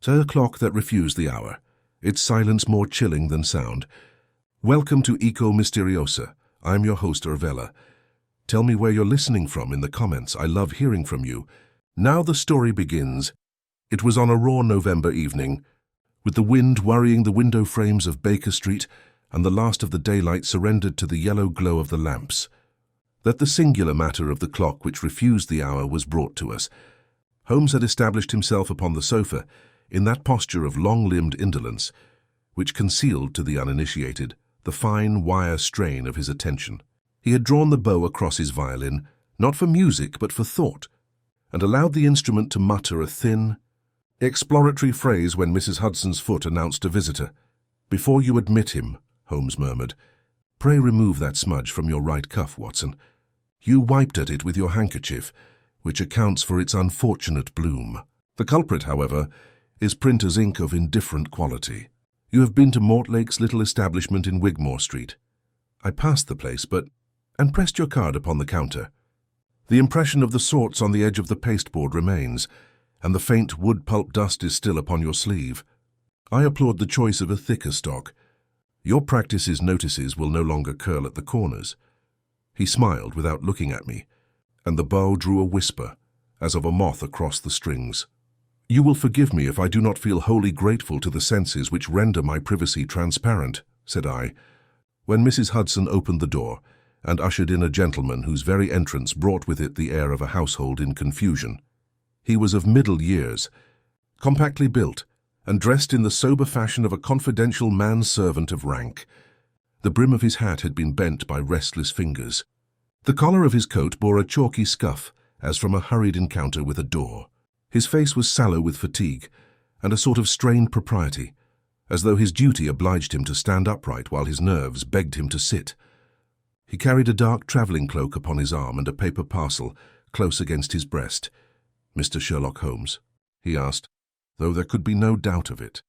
A clock that refused the hour, its silence more chilling than sound. Welcome to Eco Misteriosa. I'm your host, Urvella. Tell me where you're listening from in the comments. I love hearing from you. Now the story begins. It was on a raw November evening, with the wind worrying the window frames of Baker Street and the last of the daylight surrendered to the yellow glow of the lamps, that the singular matter of the clock which refused the hour was brought to us. Holmes had established himself upon the sofa in that posture of long-limbed indolence which concealed to the uninitiated the fine wire strain of his attention. He had drawn the bow across his violin, not for music but for thought, and allowed the instrument to mutter a thin, exploratory phrase when Mrs. Hudson's foot announced a visitor. "Before you admit him," Holmes murmured, "pray remove that smudge from your right cuff, Watson. You wiped at it with your handkerchief, which accounts for its unfortunate bloom. The culprit, however, is printer's ink of indifferent quality. You have been to Mortlake's little establishment in Wigmore Street." I passed the place, and pressed your card upon the counter. The impression of the sorts on the edge of the pasteboard remains, and the faint wood pulp dust is still upon your sleeve. I applaud the choice of a thicker stock. Your practice's notices will no longer curl at the corners. He smiled without looking at me, and the bow drew a whisper, as of a moth across the strings. "You will forgive me if I do not feel wholly grateful to the senses which render my privacy transparent," said I, when Mrs. Hudson opened the door and ushered in a gentleman whose very entrance brought with it the air of a household in confusion. He was of middle years, compactly built, and dressed in the sober fashion of a confidential manservant of rank. The brim of his hat had been bent by restless fingers. The collar of his coat bore a chalky scuff, as from a hurried encounter with a door. His face was sallow with fatigue, and a sort of strained propriety, as though his duty obliged him to stand upright while his nerves begged him to sit. He carried a dark travelling cloak upon his arm and a paper parcel close against his breast. "Mr. Sherlock Holmes?" he asked, though there could be no doubt of it,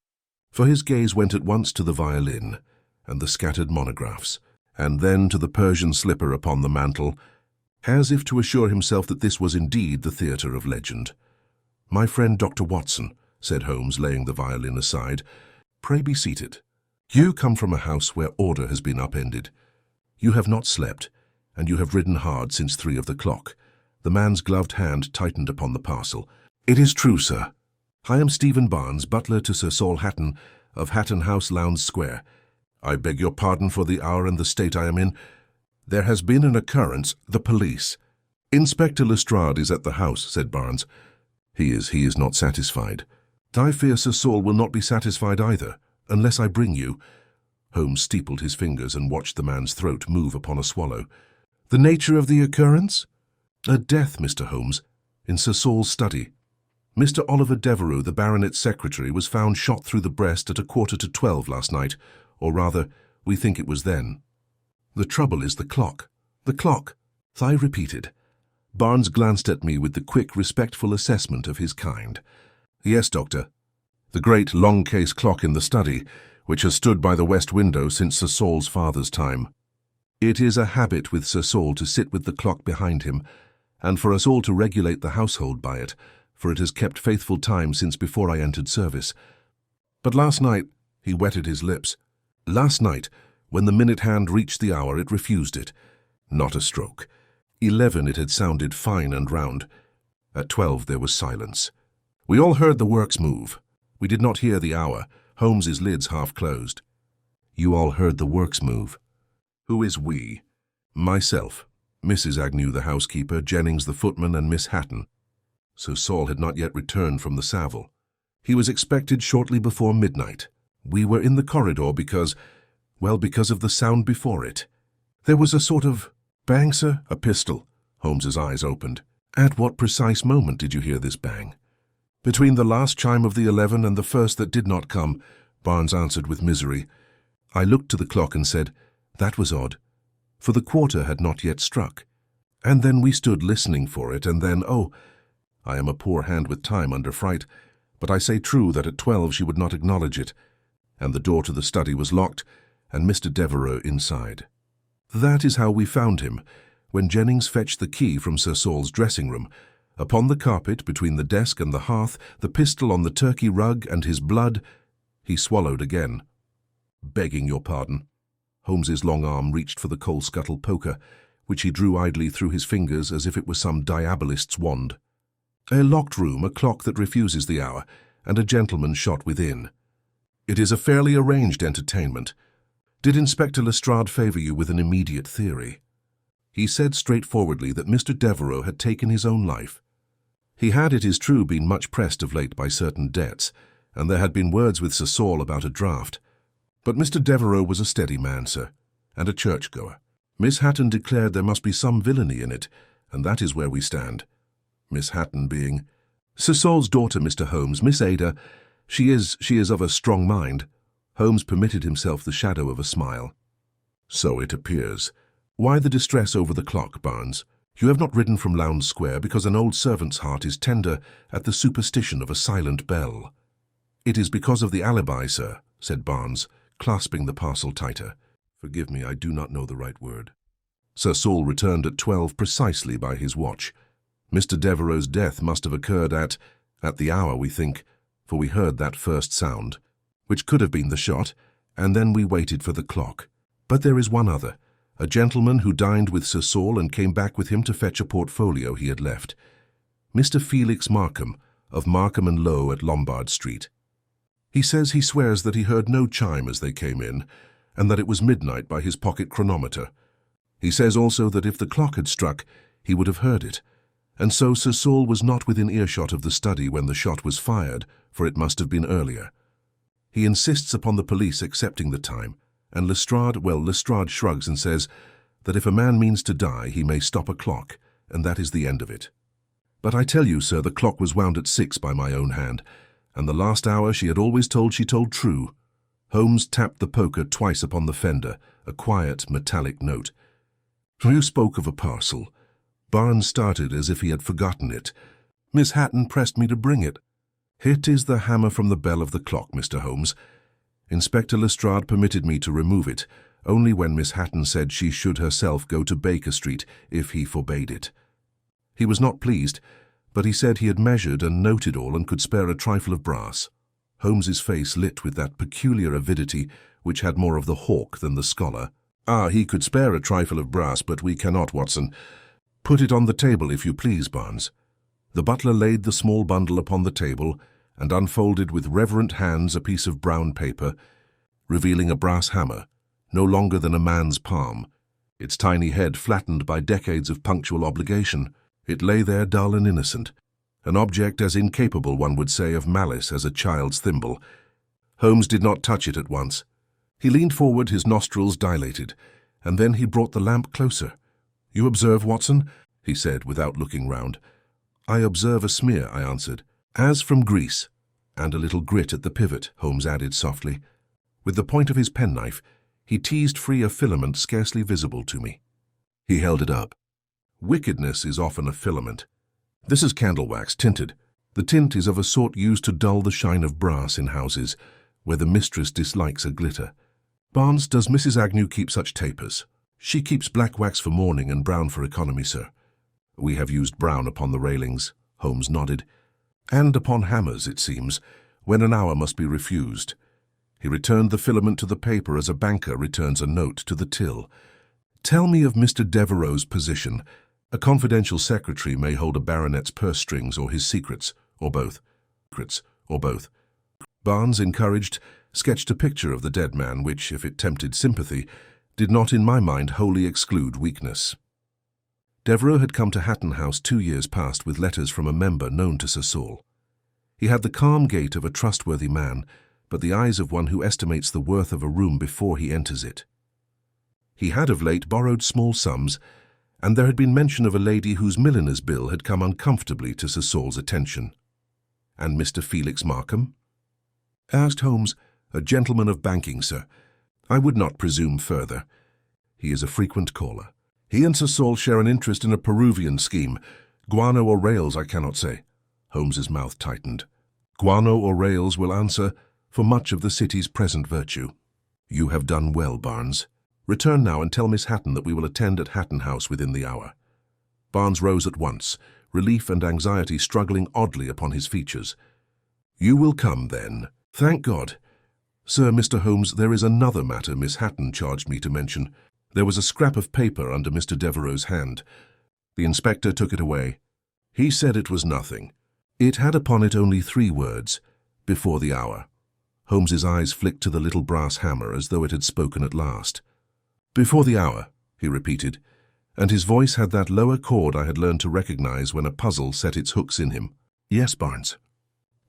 for his gaze went at once to the violin and the scattered monographs, and then to the Persian slipper upon the mantel, as if to assure himself that this was indeed the theatre of legend. "My friend Dr. Watson," said Holmes, laying the violin aside, "pray be seated. You come from a house where order has been upended. You have not slept, and you have ridden hard since 3 of the clock." The man's gloved hand tightened upon the parcel. "It is true, sir. I am Stephen Barnes, butler to Sir Saul Hatton of Hatton House, Lowndes Square. I beg your pardon for the hour and the state I am in. There has been an occurrence. The police." "Inspector Lestrade is at the house," said Barnes. He is not satisfied. I fear Sir Saul will not be satisfied either, unless I bring you." Holmes steepled his fingers and watched the man's throat move upon a swallow. "The nature of the occurrence?" "A death, Mr. Holmes, in Sir Saul's study. Mr. Oliver Devereux, the baronet's secretary, was found shot through the breast at 11:45 last night, or rather, we think it was then." "The trouble is the clock." "The clock," I repeated. Barnes glanced at me with the quick, respectful assessment of his kind. "Yes, Doctor. The great long-case clock in the study, which has stood by the west window since Sir Saul's father's time. It is a habit with Sir Saul to sit with the clock behind him, and for us all to regulate the household by it, for it has kept faithful time since before I entered service. But last night," he wetted his lips, "last night, when the minute hand reached the hour, it refused it. Not a stroke. 11 it had sounded fine and round. At 12 there was silence. We all heard the works move. We did not hear the hour. Holmes's lids half closed." "You all heard the works move?" "Who is we?" "Myself, Mrs. Agnew the housekeeper, Jennings the footman, and Miss Hatton." So Saul had not yet returned from the Savile. He was expected shortly before midnight. We were in the corridor because of the sound before it. There was a sort of bang, sir. "A pistol." Holmes's eyes opened. "At what precise moment did you hear this bang?" "Between the last chime of the 11 and the first that did not come," Barnes answered with misery. I looked to the clock and said, "That was odd," for the quarter had not yet struck. And then we stood listening for it, and then, I am a poor hand with time under fright, but I say true that at 12 she would not acknowledge it, and the door to the study was locked, and Mr. Devereux inside. That is how we found him, when Jennings fetched the key from Sir Saul's dressing room, Upon the carpet, between the desk and the hearth, the pistol on the turkey rug, and his blood. He swallowed again. "Begging your pardon." Holmes's long arm reached for the coal-scuttle poker, which he drew idly through his fingers as if it were some diabolist's wand. "A locked room, a clock that refuses the hour, and a gentleman shot within. It is a fairly arranged entertainment. Did Inspector Lestrade favour you with an immediate theory?" He said straightforwardly that Mr. Devereux had taken his own life. He had, it is true, been much pressed of late by certain debts, and there had been words with Sir Saul about a draft. But Mr. Devereux was a steady man, sir, and a churchgoer. Miss Hatton declared there must be some villainy in it, and that is where we stand. Miss Hatton being Sir Saul's daughter, Mr. Holmes, Miss Ada. She is of a strong mind. Holmes permitted himself the shadow of a smile. "So it appears. Why the distress over the clock, Barnes? You have not ridden from Lowndes Square because an old servant's heart is tender at the superstition of a silent bell." "It is because of the alibi, sir," said Barnes, clasping the parcel tighter. "Forgive me, I do not know the right word." Sir Saul returned at 12 precisely by his watch. Mr. Devereux's death must have occurred at the hour, we think, for we heard that first sound, which could have been the shot, and then we waited for the clock. But there is one other, a gentleman who dined with Sir Saul and came back with him to fetch a portfolio he had left. Mr. Felix Markham, of Markham and Low at Lombard Street. He says he swears that he heard no chime as they came in, and that it was midnight by his pocket chronometer. He says also that if the clock had struck, he would have heard it, and so Sir Saul was not within earshot of the study when the shot was fired, for it must have been earlier. He insists upon the police accepting the time, and Lestrade shrugs and says that if a man means to die, he may stop a clock, and that is the end of it. But I tell you, sir, the clock was wound at 6 by my own hand, and the last hour she had always told she told true. Holmes tapped the poker twice upon the fender, a quiet, metallic note. "You spoke of a parcel." Barnes started as if he had forgotten it. "Miss Hatton pressed me to bring it." "It is the hammer from the bell of the clock, Mr. Holmes. Inspector Lestrade permitted me to remove it, only when Miss Hatton said she should herself go to Baker Street if he forbade it. He was not pleased, but he said he had measured and noted all and could spare a trifle of brass." Holmes's face lit with that peculiar avidity which had more of the hawk than the scholar. "Ah, he could spare a trifle of brass, but we cannot, Watson. Put it on the table, if you please, Barnes." The butler laid the small bundle upon the table and unfolded with reverent hands a piece of brown paper, revealing a brass hammer, no longer than a man's palm, its tiny head flattened by decades of punctual obligation. It lay there dull and innocent, an object as incapable, one would say, of malice as a child's thimble. Holmes did not touch it at once. He leaned forward, his nostrils dilated, and then he brought the lamp closer. "You observe, Watson?" he said, without looking round. "I observe a smear," I answered, "as from grease." "And a little grit at the pivot," Holmes added softly. With the point of his penknife, he teased free a filament scarcely visible to me. He held it up. "Wickedness is often a filament. This is candle wax, tinted. The tint is of a sort used to dull the shine of brass in houses, where the mistress dislikes a glitter. Barnes, does Mrs. Agnew keep such tapers?" "She keeps black wax for mourning and brown for economy, sir." "We have used brown upon the railings," Holmes nodded. "And upon hammers, it seems, when an hour must be refused." He returned the filament to the paper as a banker returns a note to the till. "Tell me of Mr. Devereux's position. A confidential secretary may hold a baronet's purse strings or his secrets, or both." Barnes, encouraged, sketched a picture of the dead man which, if it tempted sympathy, did not in my mind wholly exclude weakness. Devereux had come to Hatton House 2 years past with letters from a member known to Sir Saul. He had the calm gait of a trustworthy man, but the eyes of one who estimates the worth of a room before he enters it. He had of late borrowed small sums, and there had been mention of a lady whose milliner's bill had come uncomfortably to Sir Saul's attention. "And Mr. Felix Markham?" asked Holmes. "A gentleman of banking, sir. I would not presume further. He is a frequent caller. He and Sir Saul share an interest in a Peruvian scheme. Guano or rails, I cannot say." Holmes's mouth tightened. "Guano or rails will answer for much of the city's present virtue." "You have done well, Barnes. Return now and tell Miss Hatton that we will attend at Hatton House within the hour." Barnes rose at once, relief and anxiety struggling oddly upon his features. "You will come, then." "Thank God." "Sir, Mr. Holmes, there is another matter Miss Hatton charged me to mention." There was a scrap of paper under Mr. Devereux's hand. The inspector took it away. He said it was nothing. It had upon it only 3 words: "Before the hour." Holmes's eyes flicked to the little brass hammer as though it had spoken at last. "Before the hour," he repeated, and his voice had that lower chord I had learned to recognize when a puzzle set its hooks in him. "Yes, Barnes.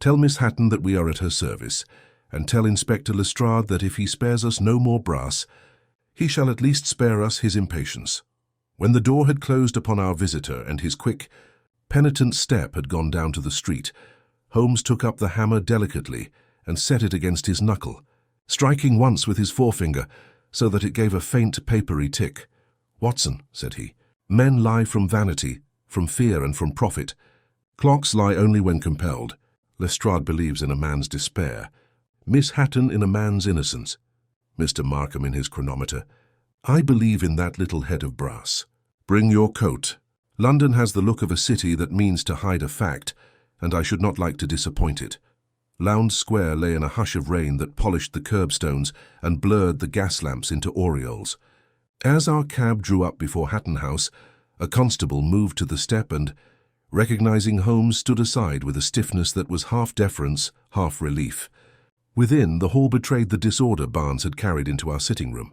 Tell Miss Hatton that we are at her service, and tell Inspector Lestrade that if he spares us no more brass, he shall at least spare us his impatience." When the door had closed upon our visitor and his quick, penitent step had gone down to the street, Holmes took up the hammer delicately and set it against his knuckle, striking once with his forefinger so that it gave a faint papery tick. "Watson," said he, "men lie from vanity, from fear and from profit. Clocks lie only when compelled. Lestrade believes in a man's despair. Miss Hatton in a man's innocence. Mr. Markham in his chronometer. I believe in that little head of brass. Bring your coat. London has the look of a city that means to hide a fact, and I should not like to disappoint it." Lowndes Square lay in a hush of rain that polished the curbstones and blurred the gas lamps into aureoles. As our cab drew up before Hatton House, a constable moved to the step and, recognizing Holmes, stood aside with a stiffness that was half deference, half relief. Within, the hall betrayed the disorder Barnes had carried into our sitting room.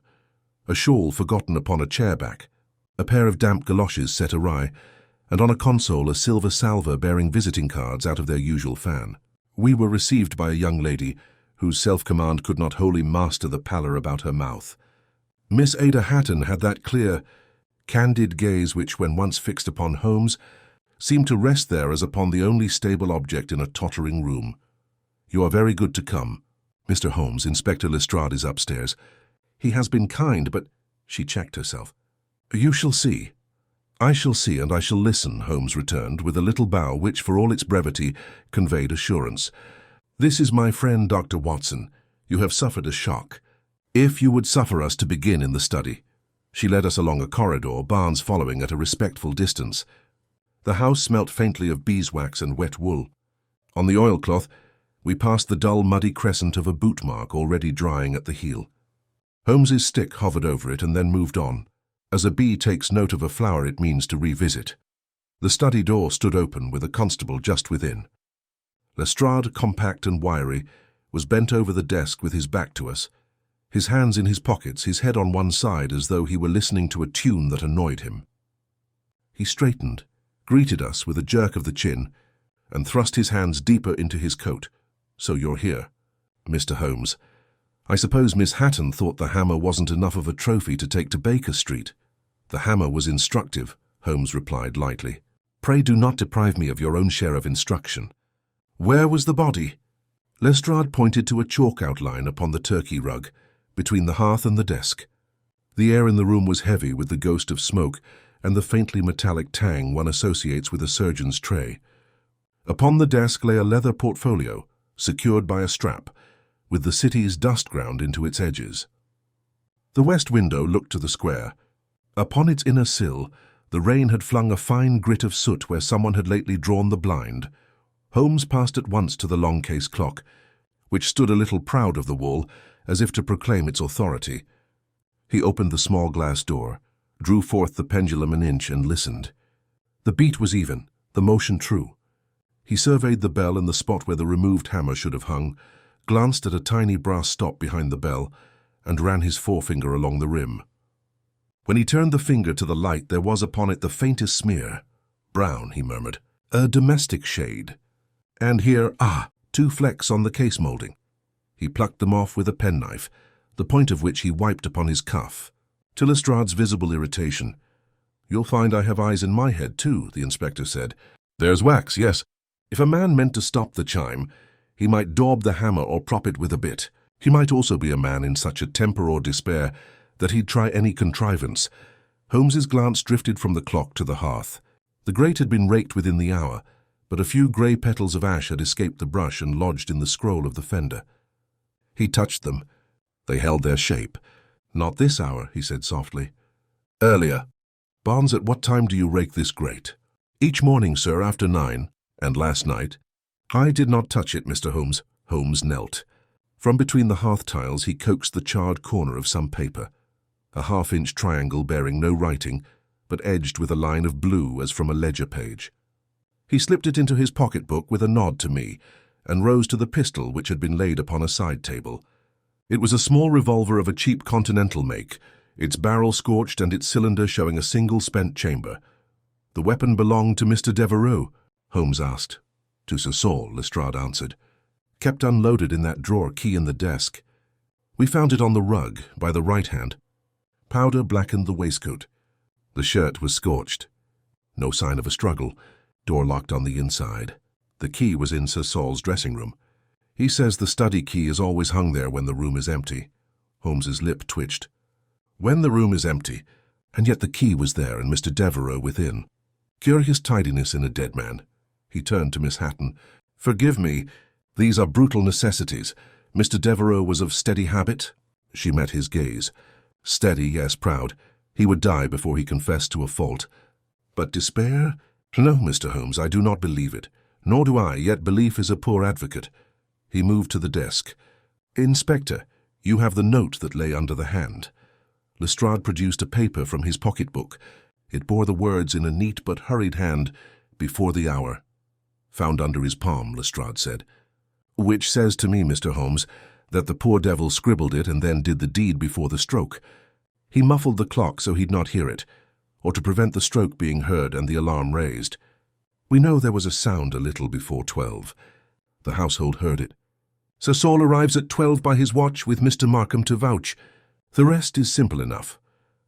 A shawl forgotten upon a chair back, a pair of damp galoshes set awry, and on a console a silver salver bearing visiting cards out of their usual fan. We were received by a young lady whose self-command could not wholly master the pallor about her mouth. Miss Ada Hatton had that clear, candid gaze which, when once fixed upon Holmes, seemed to rest there as upon the only stable object in a tottering room. "You are very good to come. Mr. Holmes, Inspector Lestrade is upstairs. He has been kind, but—" She checked herself. "You shall see." "I shall see and I shall listen," Holmes returned, with a little bow which, for all its brevity, conveyed assurance. "This is my friend Dr. Watson. You have suffered a shock. If you would suffer us to begin in the study." She led us along a corridor, Barnes following at a respectful distance. The house smelt faintly of beeswax and wet wool. On the oilcloth, we passed the dull, muddy crescent of a boot mark already drying at the heel. Holmes's stick hovered over it and then moved on. As a bee takes note of a flower it means to revisit. The study door stood open with a constable just within. Lestrade, compact and wiry, was bent over the desk with his back to us, his hands in his pockets, his head on one side as though he were listening to a tune that annoyed him. He straightened, greeted us with a jerk of the chin, and thrust his hands deeper into his coat. "So you're here, Mr. Holmes. I suppose Miss Hatton thought the hammer wasn't enough of a trophy to take to Baker Street." "The hammer was instructive," Holmes replied lightly. "Pray do not deprive me of your own share of instruction." "Where was the body?" Lestrade pointed to a chalk outline upon the turkey rug, between the hearth and the desk. The air in the room was heavy with the ghost of smoke and the faintly metallic tang one associates with a surgeon's tray. Upon the desk lay a leather portfolio, secured by a strap, with the city's dust ground into its edges. The west window looked to the square. Upon its inner sill, the rain had flung a fine grit of soot where someone had lately drawn the blind. Holmes passed at once to the long case clock, which stood a little proud of the wall, as if to proclaim its authority. He opened the small glass door, drew forth the pendulum an inch, and listened. The beat was even, the motion true. He surveyed the bell and the spot where the removed hammer should have hung, glanced at a tiny brass stop behind the bell, and ran his forefinger along the rim. When he turned the finger to the light, there was upon it the faintest smear. "Brown," he murmured, "a domestic shade. And here, 2 flecks on the case moulding." He plucked them off with a penknife, the point of which he wiped upon his cuff. To Lestrade's visible irritation, "You'll find I have eyes in my head too," the inspector said. "There's wax, yes. If a man meant to stop the chime, he might daub the hammer or prop it with a bit. He might also be a man in such a temper or despair that he'd try any contrivance." Holmes's glance drifted from the clock to the hearth. The grate had been raked within the hour, but a few grey petals of ash had escaped the brush and lodged in the scroll of the fender. He touched them. They held their shape. "Not this hour," he said softly. "Earlier. Barnes, at what time do you rake this grate?" Each morning, sir, after 9, and last night. I did not touch it, Mr. Holmes. Holmes knelt. From between the hearth tiles he coaxed the charred corner of some paper, a half-inch triangle bearing no writing, but edged with a line of blue as from a ledger page. He slipped it into his pocket-book with a nod to me, and rose to the pistol which had been laid upon a side table. It was a small revolver of a cheap Continental make, its barrel scorched and its cylinder showing a single spent chamber. "The weapon belonged to Mr. Devereux?" Holmes asked. "To Sir Saul," Lestrade answered. "Kept unloaded in that drawer key in the desk. We found it on the rug, by the right hand. Powder blackened the waistcoat. The shirt was scorched. No sign of a struggle. Door locked on the inside. The key was in Sir Saul's dressing room. He says the study key is always hung there when the room is empty." Holmes's lip twitched. "When the room is empty, and yet the key was there and Mr. Devereux within. Curious tidiness in a dead man." He turned to Miss Hatton. "Forgive me, these are brutal necessities. Mr. Devereux was of steady habit?" She met his gaze. "Steady, yes, proud. He would die before he confessed to a fault. But despair? No, Mr. Holmes, I do not believe it. Nor do I, yet belief is a poor advocate." He moved to the desk. "Inspector, you have the note that lay under the hand." Lestrade produced a paper from his pocket-book. It bore the words in a neat but hurried hand, "Before the hour." "Found under his palm," Lestrade said. "Which says to me, Mr. Holmes, that the poor devil scribbled it and then did the deed before the stroke. He muffled the clock so he'd not hear it, or to prevent the stroke being heard and the alarm raised. We know there was a sound a little before 12. The household heard it. Sir Saul arrives at 12 by his watch with Mr. Markham to vouch. The rest is simple enough."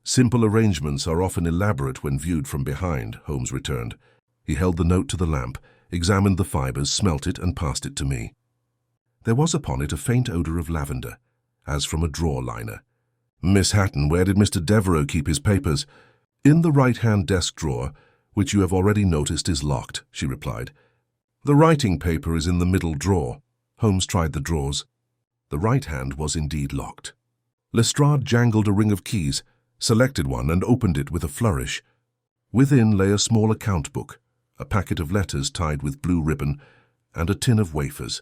"Simple arrangements are often elaborate when viewed from behind," Holmes returned. He held the note to the lamp, examined the fibres, smelt it, and passed it to me. There was upon it a faint odour of lavender, as from a drawer liner. "Miss Hatton, where did Mr. Devereux keep his papers?" "In the right-hand desk drawer, which you have already noticed is locked," she replied. "The writing paper is in the middle drawer." Holmes tried the drawers. The right hand was indeed locked. Lestrade jangled a ring of keys, selected one, and opened it with a flourish. Within lay a small account book, a packet of letters tied with blue ribbon, and a tin of wafers.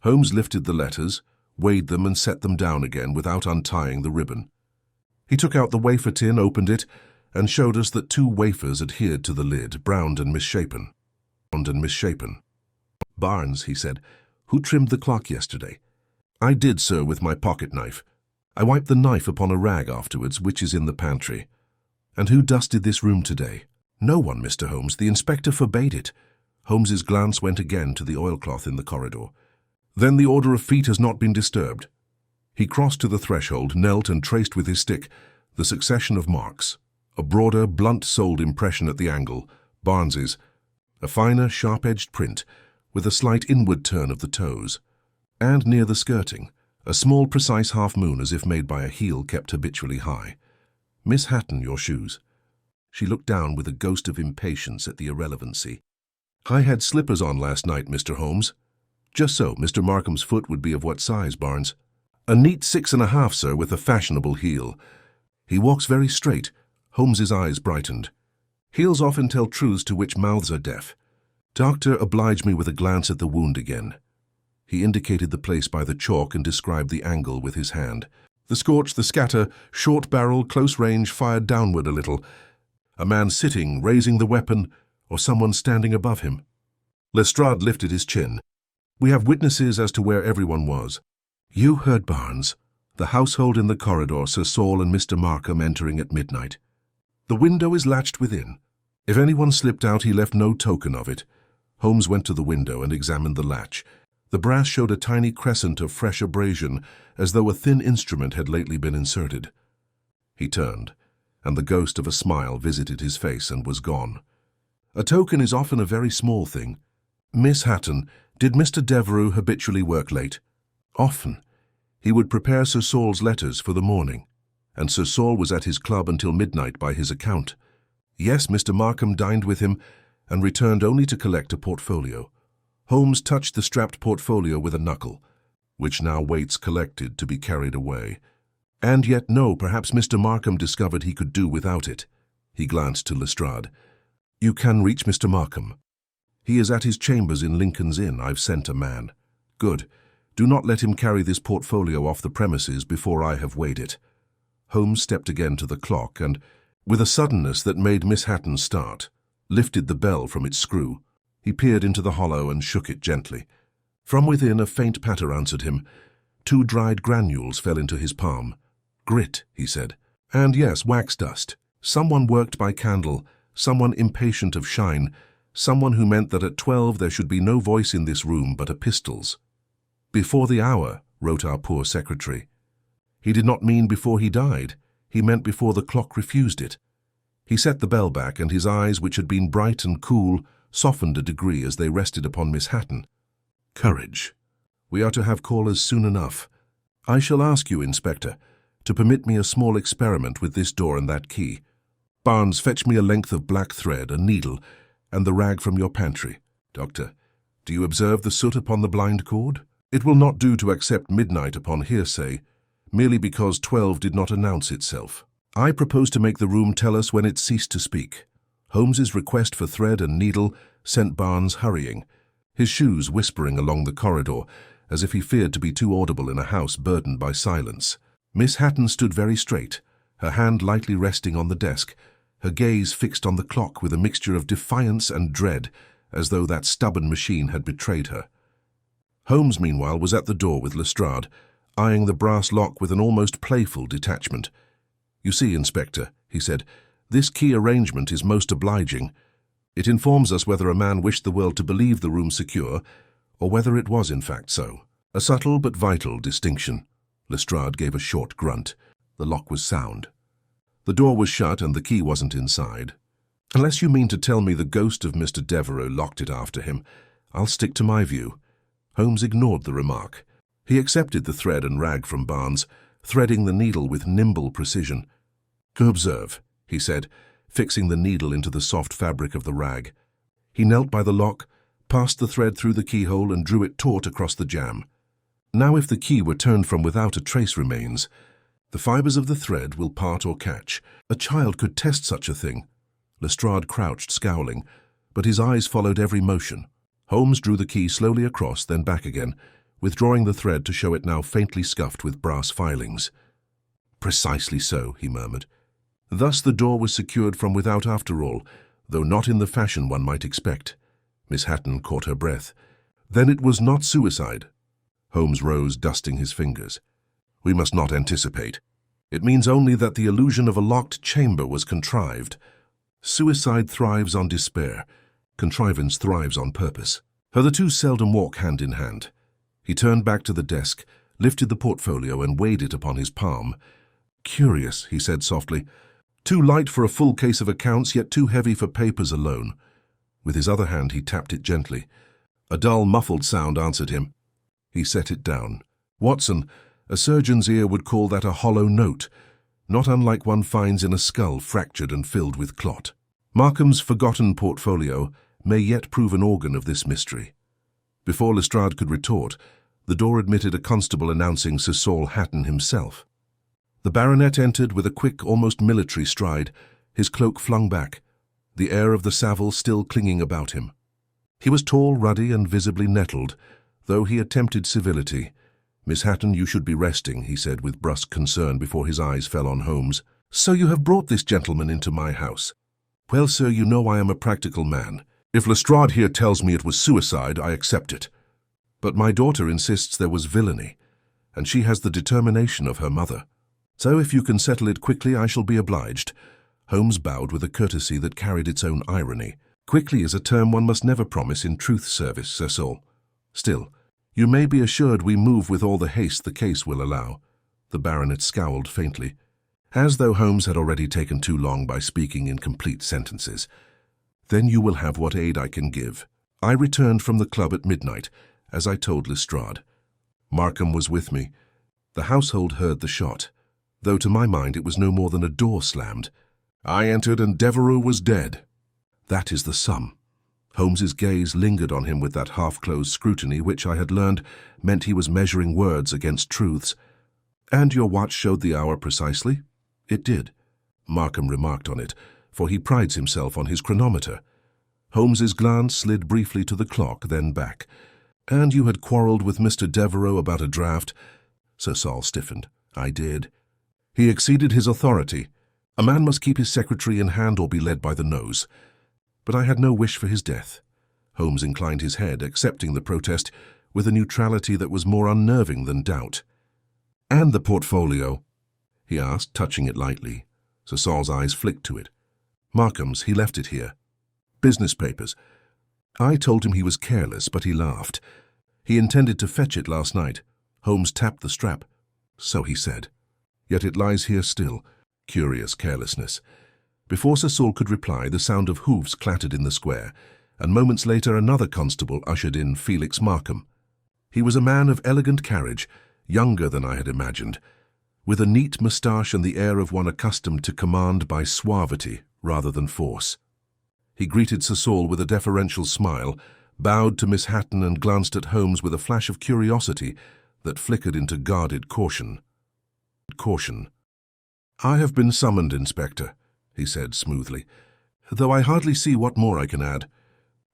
Holmes lifted the letters, weighed them, and set them down again without untying the ribbon. He took out the wafer tin, opened it, and showed us that 2 wafers adhered to the lid, browned and misshapen. "Barnes," he said, "who trimmed the clock yesterday?" "I did, sir, with my pocket-knife. I wiped the knife upon a rag afterwards, which is in the pantry." "And who dusted this room today?" "No one, Mr. Holmes. The inspector forbade it." Holmes's glance went again to the oilcloth in the corridor. "Then the order of feet has not been disturbed." He crossed to the threshold, knelt, and traced with his stick the succession of marks. A broader, blunt-soled impression at the angle, Barnes's, a finer, sharp-edged print, with a slight inward turn of the toes, and near the skirting, a small, precise half-moon as if made by a heel kept habitually high. "Miss Hatton, your shoes." She looked down with a ghost of impatience at the irrelevancy. "I had slippers on last night, Mr. Holmes." "Just so. Mr. Markham's foot would be of what size, Barnes?" "A neat 6½ sir, with a fashionable heel." "He walks very straight." Holmes's eyes brightened. "Heels often tell truths to which mouths are deaf. Doctor, oblige me with a glance at the wound again." He indicated the place by the chalk and described the angle with his hand. "The scorch, the scatter, short barrel, close range, fired downward a little. A man sitting, raising the weapon, or someone standing above him." Lestrade lifted his chin. "We have witnesses as to where everyone was." "You heard Barnes. The household in the corridor, Sir Saul and Mr. Markham entering at midnight. The window is latched within. If anyone slipped out, he left no token of it." Holmes went to the window and examined the latch. The brass showed a tiny crescent of fresh abrasion, as though a thin instrument had lately been inserted. He turned, and the ghost of a smile visited his face and was gone. "A token is often a very small thing. Miss Hatton, did Mr. Devereux habitually work late?" "Often. He would prepare Sir Saul's letters for the morning, and Sir Saul was at his club until midnight by his account. Yes, Mr. Markham dined with him and returned only to collect a portfolio." Holmes touched the strapped portfolio with a knuckle, "which now waits collected to be carried away. And yet no, perhaps Mr. Markham discovered he could do without it." He glanced to Lestrade. You can reach Mr. Markham. He is at his chambers in Lincoln's Inn. I've sent a man. Good. Do not let him carry this portfolio off the premises before I have weighed it. Holmes stepped again to the clock and, with a suddenness that made Miss Hatton start, lifted the bell from its screw. He peered into the hollow and shook it gently. From within, a faint patter answered him. 2 dried granules fell into his palm. Grit, he said. And yes, wax dust. Someone worked by candle, someone impatient of shine, someone who meant that at 12 there should be no voice in this room but a pistol's. Before the hour, wrote our poor secretary. He did not mean before he died. He meant before the clock refused it. He set the bell back, and his eyes, which had been bright and cool, softened a degree as they rested upon Miss Hatton. Courage. We are to have callers soon enough. I shall ask you, Inspector, to permit me a small experiment with this door and that key. Barnes, fetch me a length of black thread, a needle, and the rag from your pantry. Doctor, do you observe the soot upon the blind cord? It will not do to accept midnight upon hearsay, merely because 12 did not announce itself. I propose to make the room tell us when it ceased to speak. Holmes's request for thread and needle sent Barnes hurrying, his shoes whispering along the corridor, as if he feared to be too audible in a house burdened by silence. Miss Hatton stood very straight, her hand lightly resting on the desk, her gaze fixed on the clock with a mixture of defiance and dread, as though that stubborn machine had betrayed her. Holmes, meanwhile, was at the door with Lestrade, eyeing the brass lock with an almost playful detachment. You see, Inspector, he said, this key arrangement is most obliging. It informs us whether a man wished the world to believe the room secure, or whether it was in fact so. A subtle but vital distinction. Lestrade gave a short grunt. The lock was sound. The door was shut and the key wasn't inside. Unless you mean to tell me the ghost of Mr. Devereux locked it after him, I'll stick to my view. Holmes ignored the remark. He accepted the thread and rag from Barnes, threading the needle with nimble precision. "To observe," he said, fixing the needle into the soft fabric of the rag. He knelt by the lock, passed the thread through the keyhole and drew it taut across the jamb. Now if the key were turned from without, a trace remains. The fibers of the thread will part or catch. A child could test such a thing. Lestrade crouched, scowling, but his eyes followed every motion. Holmes drew the key slowly across, then back again, withdrawing the thread to show it now faintly scuffed with brass filings. Precisely so, he murmured. Thus the door was secured from without after all, though not in the fashion one might expect. Miss Hatton caught her breath. Then it was not suicide. Holmes rose, dusting his fingers. We must not anticipate. It means only that the illusion of a locked chamber was contrived. Suicide thrives on despair. Contrivance thrives on purpose. For the two seldom walk hand in hand. He turned back to the desk, lifted the portfolio and weighed it upon his palm. Curious, he said softly. Too light for a full case of accounts, yet too heavy for papers alone. With his other hand he tapped it gently. A dull, muffled sound answered him. He set it down. Watson, a surgeon's ear would call that a hollow note, not unlike one finds in a skull fractured and filled with clot. Markham's forgotten portfolio may yet prove an organ of this mystery. Before Lestrade could retort, the door admitted a constable announcing Sir Saul Hatton himself. The baronet entered with a quick, almost military stride, his cloak flung back, the air of the Savile still clinging about him. He was tall, ruddy, and visibly nettled, though he attempted civility. Miss Hatton, you should be resting, he said with brusque concern before his eyes fell on Holmes. So you have brought this gentleman into my house. Well, sir, you know I am a practical man. If Lestrade here tells me it was suicide, I accept it. But my daughter insists there was villainy, and she has the determination of her mother. So if you can settle it quickly, I shall be obliged. Holmes bowed with a courtesy that carried its own irony. Quickly is a term one must never promise in truth's service, Sir Saul. Still, you may be assured we move with all the haste the case will allow. The baronet scowled faintly, as though Holmes had already taken too long by speaking in complete sentences. Then you will have what aid I can give. I returned from the club at midnight, as I told Lestrade. Markham was with me. The household heard the shot, though to my mind it was no more than a door slammed. I entered and Devereux was dead. That is the sum. Holmes's gaze lingered on him with that half-closed scrutiny which I had learned meant he was measuring words against truths. And your watch showed the hour precisely? It did. Markham remarked on it, for he prides himself on his chronometer. Holmes's glance slid briefly to the clock, then back. "And you had quarrelled with Mr. Devereux about a draft?" Sir Saul stiffened. "I did." "He exceeded his authority. A man must keep his secretary in hand or be led by the nose. But I had no wish for his death." Holmes inclined his head, accepting the protest with a neutrality that was more unnerving than doubt. "And the portfolio?" he asked, touching it lightly. Sir Saul's eyes flicked to it. "Markham's, he left it here. Business papers." I told him he was careless, but he laughed. "He intended to fetch it last night." Holmes tapped the strap. "So he said. Yet it lies here still." Curious carelessness. Before Sir Saul could reply, the sound of hoofs clattered in the square, and moments later another constable ushered in Felix Markham. He was a man of elegant carriage, younger than I had imagined, with a neat moustache and the air of one accustomed to command by suavity rather than force. He greeted Sir Saul with a deferential smile, bowed to Miss Hatton and glanced at Holmes with a flash of curiosity that flickered into guarded caution. "I have been summoned, Inspector," he said smoothly, "though I hardly see what more I can add.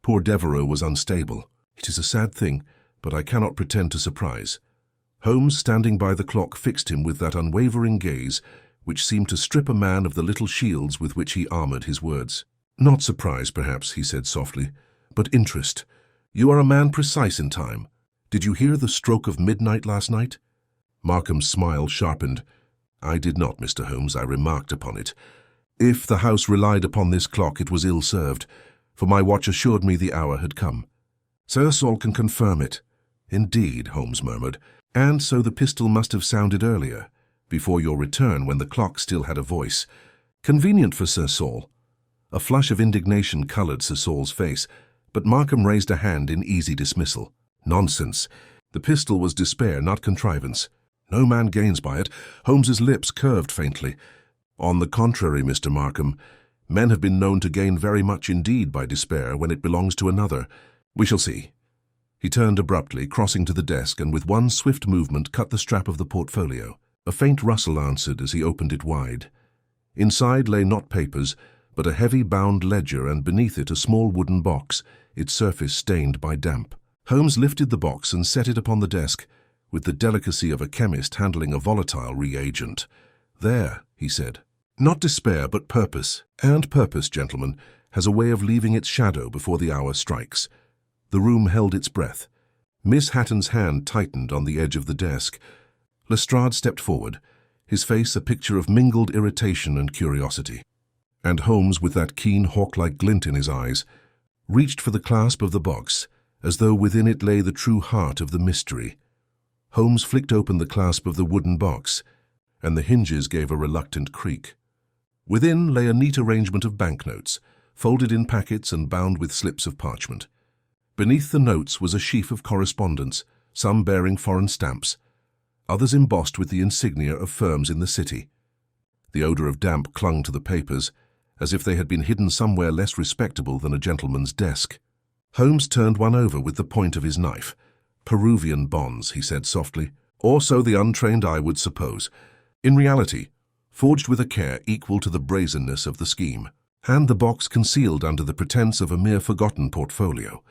Poor Devereux was unstable. It is a sad thing, but I cannot pretend to surprise." Holmes, standing by the clock, fixed him with that unwavering gaze which seemed to strip a man of the little shields with which he armored his words. "Not surprise, perhaps," he said softly, "but interest. You are a man precise in time. Did you hear the stroke of midnight last night?" Markham's smile sharpened. "I did not, Mr. Holmes. I remarked upon it. If the house relied upon this clock, it was ill-served, for my watch assured me the hour had come." "Sir Saul can confirm it." "Indeed," Holmes murmured, "and so the pistol must have sounded earlier, before your return when the clock still had a voice. Convenient for Sir Saul." A flush of indignation coloured Sir Saul's face, but Markham raised a hand in easy dismissal. "Nonsense. The pistol was despair, not contrivance. No man gains by it." Holmes's lips curved faintly. "On the contrary, Mr. Markham, men have been known to gain very much indeed by despair when it belongs to another. We shall see." He turned abruptly, crossing to the desk, and with one swift movement cut the strap of the portfolio. A faint rustle answered as he opened it wide. Inside lay not papers, but a heavy bound ledger, and beneath it a small wooden box, its surface stained by damp. Holmes lifted the box and set it upon the desk, with the delicacy of a chemist handling a volatile reagent. "There," he said. "Not despair, but purpose. And purpose, gentlemen, has a way of leaving its shadow before the hour strikes." The room held its breath. Miss Hatton's hand tightened on the edge of the desk. Lestrade stepped forward, his face a picture of mingled irritation and curiosity. And Holmes, with that keen hawk-like glint in his eyes, reached for the clasp of the box, as though within it lay the true heart of the mystery. Holmes flicked open the clasp of the wooden box, and the hinges gave a reluctant creak. Within lay a neat arrangement of banknotes, folded in packets and bound with slips of parchment. Beneath the notes was a sheaf of correspondence, some bearing foreign stamps, others embossed with the insignia of firms in the city. The odour of damp clung to the papers, as if they had been hidden somewhere less respectable than a gentleman's desk. Holmes turned one over with the point of his knife. "Peruvian bonds," he said softly, "or so the untrained eye would suppose. In reality, forged with a care equal to the brazenness of the scheme. And the box concealed under the pretence of a mere forgotten portfolio.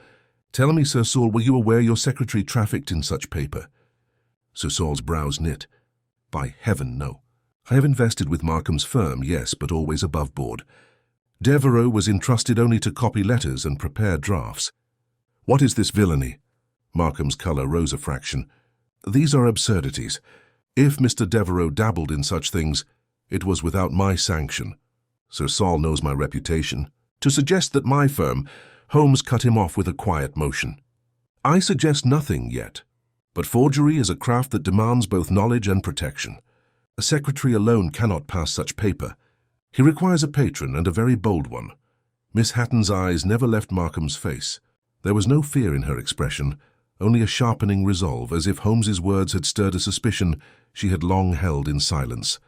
Tell me, Sir Saul, were you aware your secretary trafficked in such paper?" Sir Saul's brows knit. "By heaven, no. I have invested with Markham's firm, yes, but always above board. Devereux was entrusted only to copy letters and prepare drafts." "What is this villainy?" Markham's colour rose a fraction. "These are absurdities. If Mr. Devereux dabbled in such things, it was without my sanction. Sir Saul knows my reputation. To suggest that my firm—" Holmes cut him off with a quiet motion. "I suggest nothing yet, but forgery is a craft that demands both knowledge and protection. A secretary alone cannot pass such paper. He requires a patron, and a very bold one." Miss Hatton's eyes never left Markham's face. There was no fear in her expression, only a sharpening resolve, as if Holmes's words had stirred a suspicion she had long held in silence.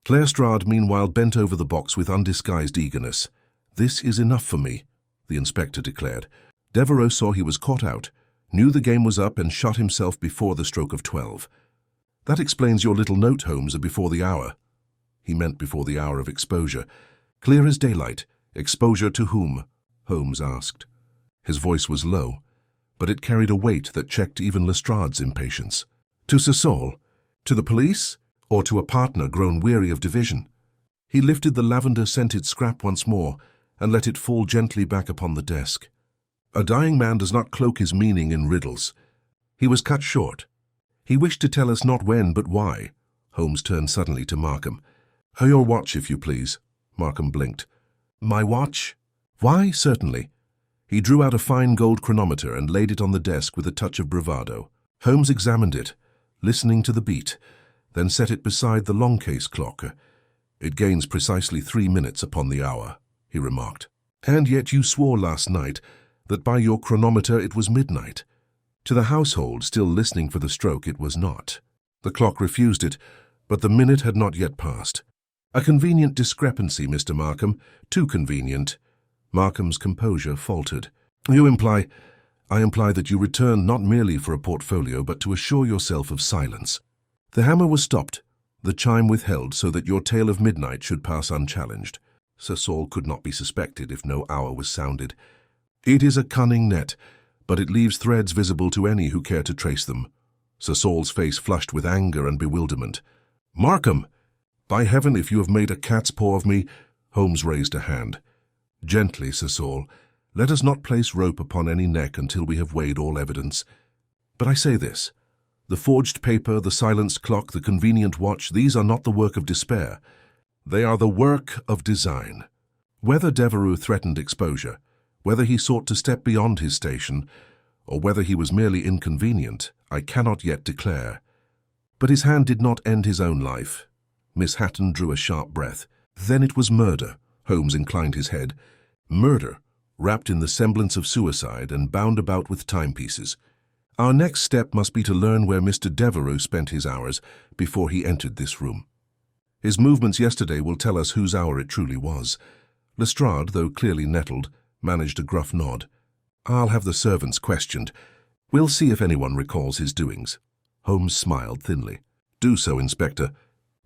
Lestrade meanwhile bent over the box with undisguised eagerness. "This is enough for me," the inspector declared. "Devereux saw he was caught out, knew the game was up, and shot himself before the stroke of 12. That explains your little note, Holmes, before the hour." He meant before the hour of exposure. "Clear as daylight. Exposure to whom?" Holmes asked. His voice was low, but it carried a weight that checked even Lestrade's impatience. To Sir Saul? To the police? Or to a partner grown weary of division? He lifted the lavender-scented scrap once more and let it fall gently back upon the desk. A dying man does not cloak his meaning in riddles. He was cut short. He wished to tell us not when but why. Holmes turned suddenly to Markham. Your watch, if you please. Markham blinked. My watch? Why, certainly. He drew out a fine gold chronometer and laid it on the desk with a touch of bravado. Holmes examined it, listening to the beat, then set it beside the long case clock. It gains precisely 3 minutes upon the hour, he remarked. And yet you swore last night that by your chronometer it was midnight. To the household still listening for the stroke, it was not. The clock refused it, but the minute had not yet passed. A convenient discrepancy, Mr. Markham, too convenient. Markham's composure faltered. I imply that you returned not merely for a portfolio, but to assure yourself of silence. The hammer was stopped, the chime withheld so that your tale of midnight should pass unchallenged. Sir Saul could not be suspected if no hour was sounded. It is a cunning net, but it leaves threads visible to any who care to trace them. Sir Saul's face flushed with anger and bewilderment. Markham! By heaven, if you have made a cat's paw of me— Holmes raised a hand. Gently, Sir Saul. Let us not place rope upon any neck until we have weighed all evidence. But I say this. The forged paper, the silenced clock, the convenient watch, these are not the work of despair. They are the work of design. Whether Devereux threatened exposure, whether he sought to step beyond his station, or whether he was merely inconvenient, I cannot yet declare. But his hand did not end his own life. Miss Hatton drew a sharp breath. Then it was murder. Holmes inclined his head. Murder, wrapped in the semblance of suicide and bound about with timepieces. Our next step must be to learn where Mr. Devereux spent his hours before he entered this room. His movements yesterday will tell us whose hour it truly was. Lestrade, though clearly nettled, managed a gruff nod. I'll have the servants questioned. We'll see if anyone recalls his doings. Holmes smiled thinly. Do so, Inspector.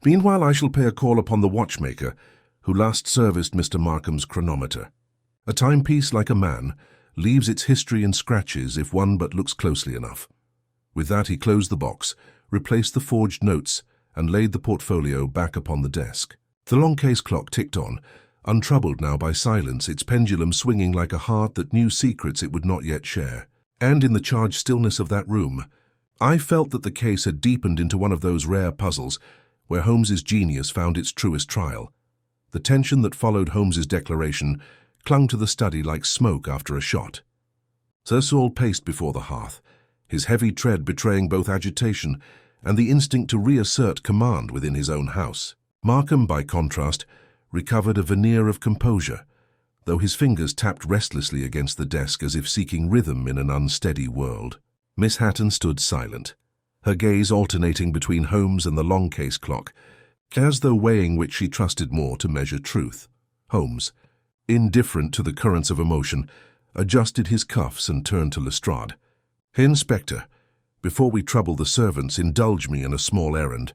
Meanwhile, I shall pay a call upon the watchmaker, who last serviced Mr. Markham's chronometer. A timepiece, like a man, leaves its history in scratches if one but looks closely enough. With that he closed the box, replaced the forged notes, and laid the portfolio back upon the desk. The long case clock ticked on, untroubled now by silence, its pendulum swinging like a heart that knew secrets it would not yet share. And in the charged stillness of that room, I felt that the case had deepened into one of those rare puzzles where Holmes's genius found its truest trial. The tension that followed Holmes's declaration clung to the study like smoke after a shot. Sir Saul paced before the hearth, his heavy tread betraying both agitation and the instinct to reassert command within his own house. Markham, by contrast, recovered a veneer of composure, though his fingers tapped restlessly against the desk as if seeking rhythm in an unsteady world. Miss Hatton stood silent, her gaze alternating between Holmes and the long case clock, as though weighing which she trusted more to measure truth. Holmes, indifferent to the currents of emotion, adjusted his cuffs and turned to Lestrade. Inspector, before we trouble the servants, indulge me in a small errand.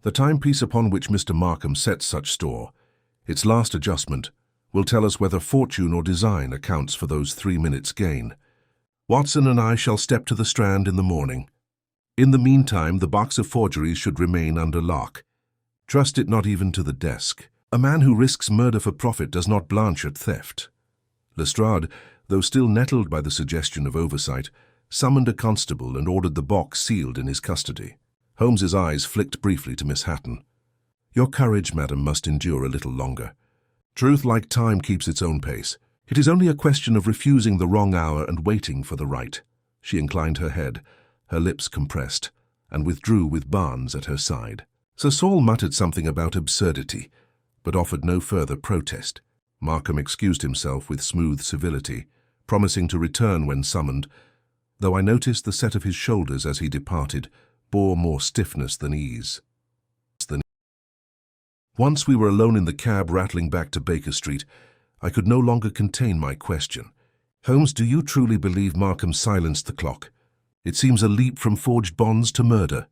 The timepiece upon which Mr. Markham sets such store, its last adjustment, will tell us whether fortune or design accounts for those 3 minutes' gain. Watson and I shall step to the Strand in the morning. In the meantime, the box of forgeries should remain under lock. Trust it not even to the desk. A man who risks murder for profit does not blanch at theft. Lestrade, though still nettled by the suggestion of oversight, summoned a constable and ordered the box sealed in his custody. Holmes's eyes flicked briefly to Miss Hatton. Your courage, madam, must endure a little longer. Truth, like time, keeps its own pace. It is only a question of refusing the wrong hour and waiting for the right. She inclined her head, her lips compressed, and withdrew with Barnes at her side. Sir Saul muttered something about absurdity, but offered no further protest. Markham excused himself with smooth civility, promising to return when summoned, though I noticed the set of his shoulders as he departed bore more stiffness than ease. Once we were alone in the cab rattling back to Baker Street, I could no longer contain my question. Holmes, do you truly believe Markham silenced the clock? It seems a leap from forged bonds to murder.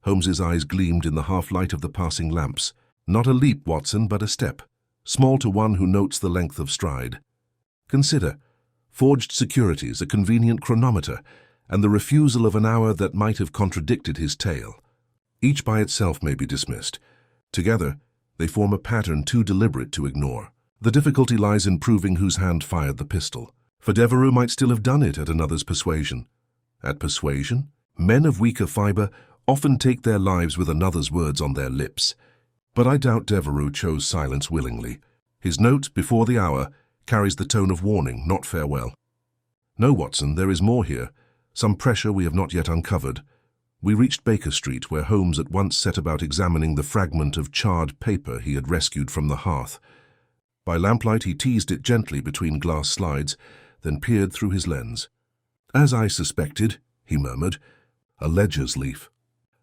Holmes's eyes gleamed in the half-light of the passing lamps. Not a leap, Watson, but a step, small to one who notes the length of stride. Consider forged securities, a convenient chronometer, and the refusal of an hour that might have contradicted his tale. Each by itself may be dismissed. Together, they form a pattern too deliberate to ignore. The difficulty lies in proving whose hand fired the pistol, for Devereux might still have done it at another's persuasion. At persuasion, men of weaker fibre often take their lives with another's words on their lips. But I doubt Devereux chose silence willingly. His note, before the hour, carries the tone of warning, not farewell. No, Watson, there is more here, some pressure we have not yet uncovered. We reached Baker Street, where Holmes at once set about examining the fragment of charred paper he had rescued from the hearth. By lamplight he teased it gently between glass slides, then peered through his lens. "As I suspected," he murmured, "a ledger's leaf."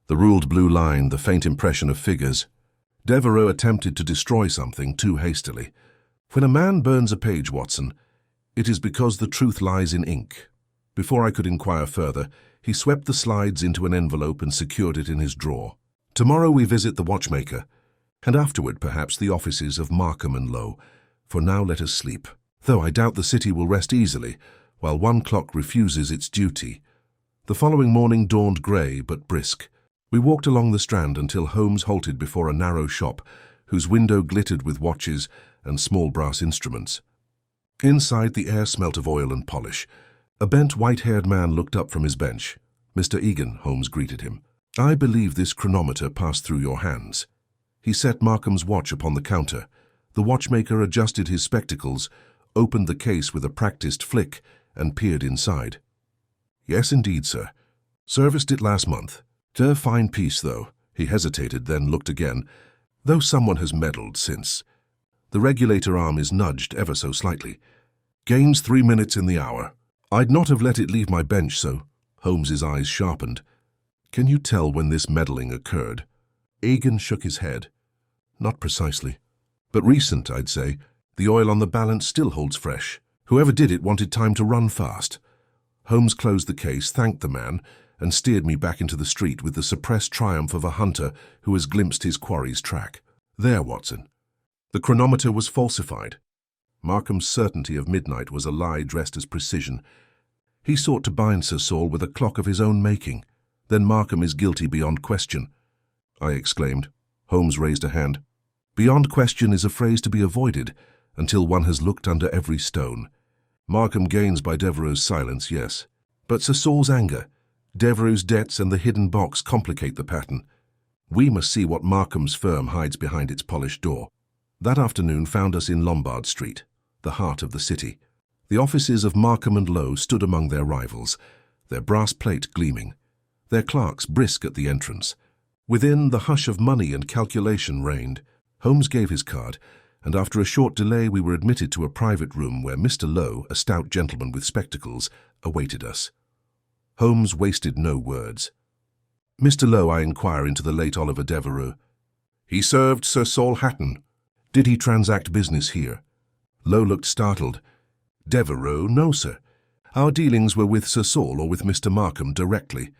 The ruled blue line, the faint impression of figures. Devereux attempted to destroy something too hastily. When a man burns a page, Watson, it is because the truth lies in ink. Before I could inquire further, he swept the slides into an envelope and secured it in his drawer. Tomorrow we visit the watchmaker, and afterward perhaps the offices of Markham and Lowe. For now let us sleep, though I doubt the city will rest easily, while one clock refuses its duty. The following morning dawned grey but brisk. We walked along the Strand until Holmes halted before a narrow shop, whose window glittered with watches and small brass instruments. Inside, the air smelt of oil and polish. A bent, white-haired man looked up from his bench. "Mr. Egan," Holmes greeted him. "I believe this chronometer passed through your hands." He set Markham's watch upon the counter. The watchmaker adjusted his spectacles, opened the case with a practiced flick, and peered inside. "Yes, indeed, sir. Serviced it last month. A fine piece, though." He hesitated, then looked again, "though someone has meddled since. The regulator arm is nudged ever so slightly. Gains 3 minutes in the hour. I'd not have let it leave my bench so." Holmes's eyes sharpened. "Can you tell when this meddling occurred?" Egan shook his head. "Not precisely. But recent, I'd say. The oil on the balance still holds fresh. Whoever did it wanted time to run fast." Holmes closed the case, thanked the man, and steered me back into the street with the suppressed triumph of a hunter who has glimpsed his quarry's track. "There, Watson. The chronometer was falsified." Markham's certainty of midnight was a lie dressed as precision. He sought to bind Sir Saul with a clock of his own making. "Then Markham is guilty beyond question," I exclaimed. Holmes raised a hand. "Beyond question is a phrase to be avoided until one has looked under every stone. Markham gains by Devereux's silence, yes. But Sir Saul's anger, Devereux's debts and the hidden box complicate the pattern. We must see what Markham's firm hides behind its polished door." That afternoon found us in Lombard Street, the heart of the city. The offices of Markham and Lowe stood among their rivals, their brass plate gleaming, their clerks brisk at the entrance. Within, the hush of money and calculation reigned. Holmes gave his card, and after a short delay we were admitted to a private room where Mr. Lowe, a stout gentleman with spectacles, awaited us. Holmes wasted no words. "Mr. Lowe, I inquire into the late Oliver Devereux." "He served Sir Saul Hatton." "Did he transact business here?" Lowe looked startled. "Devereux? No, sir. Our dealings were with Sir Saul or with Mr. Markham directly.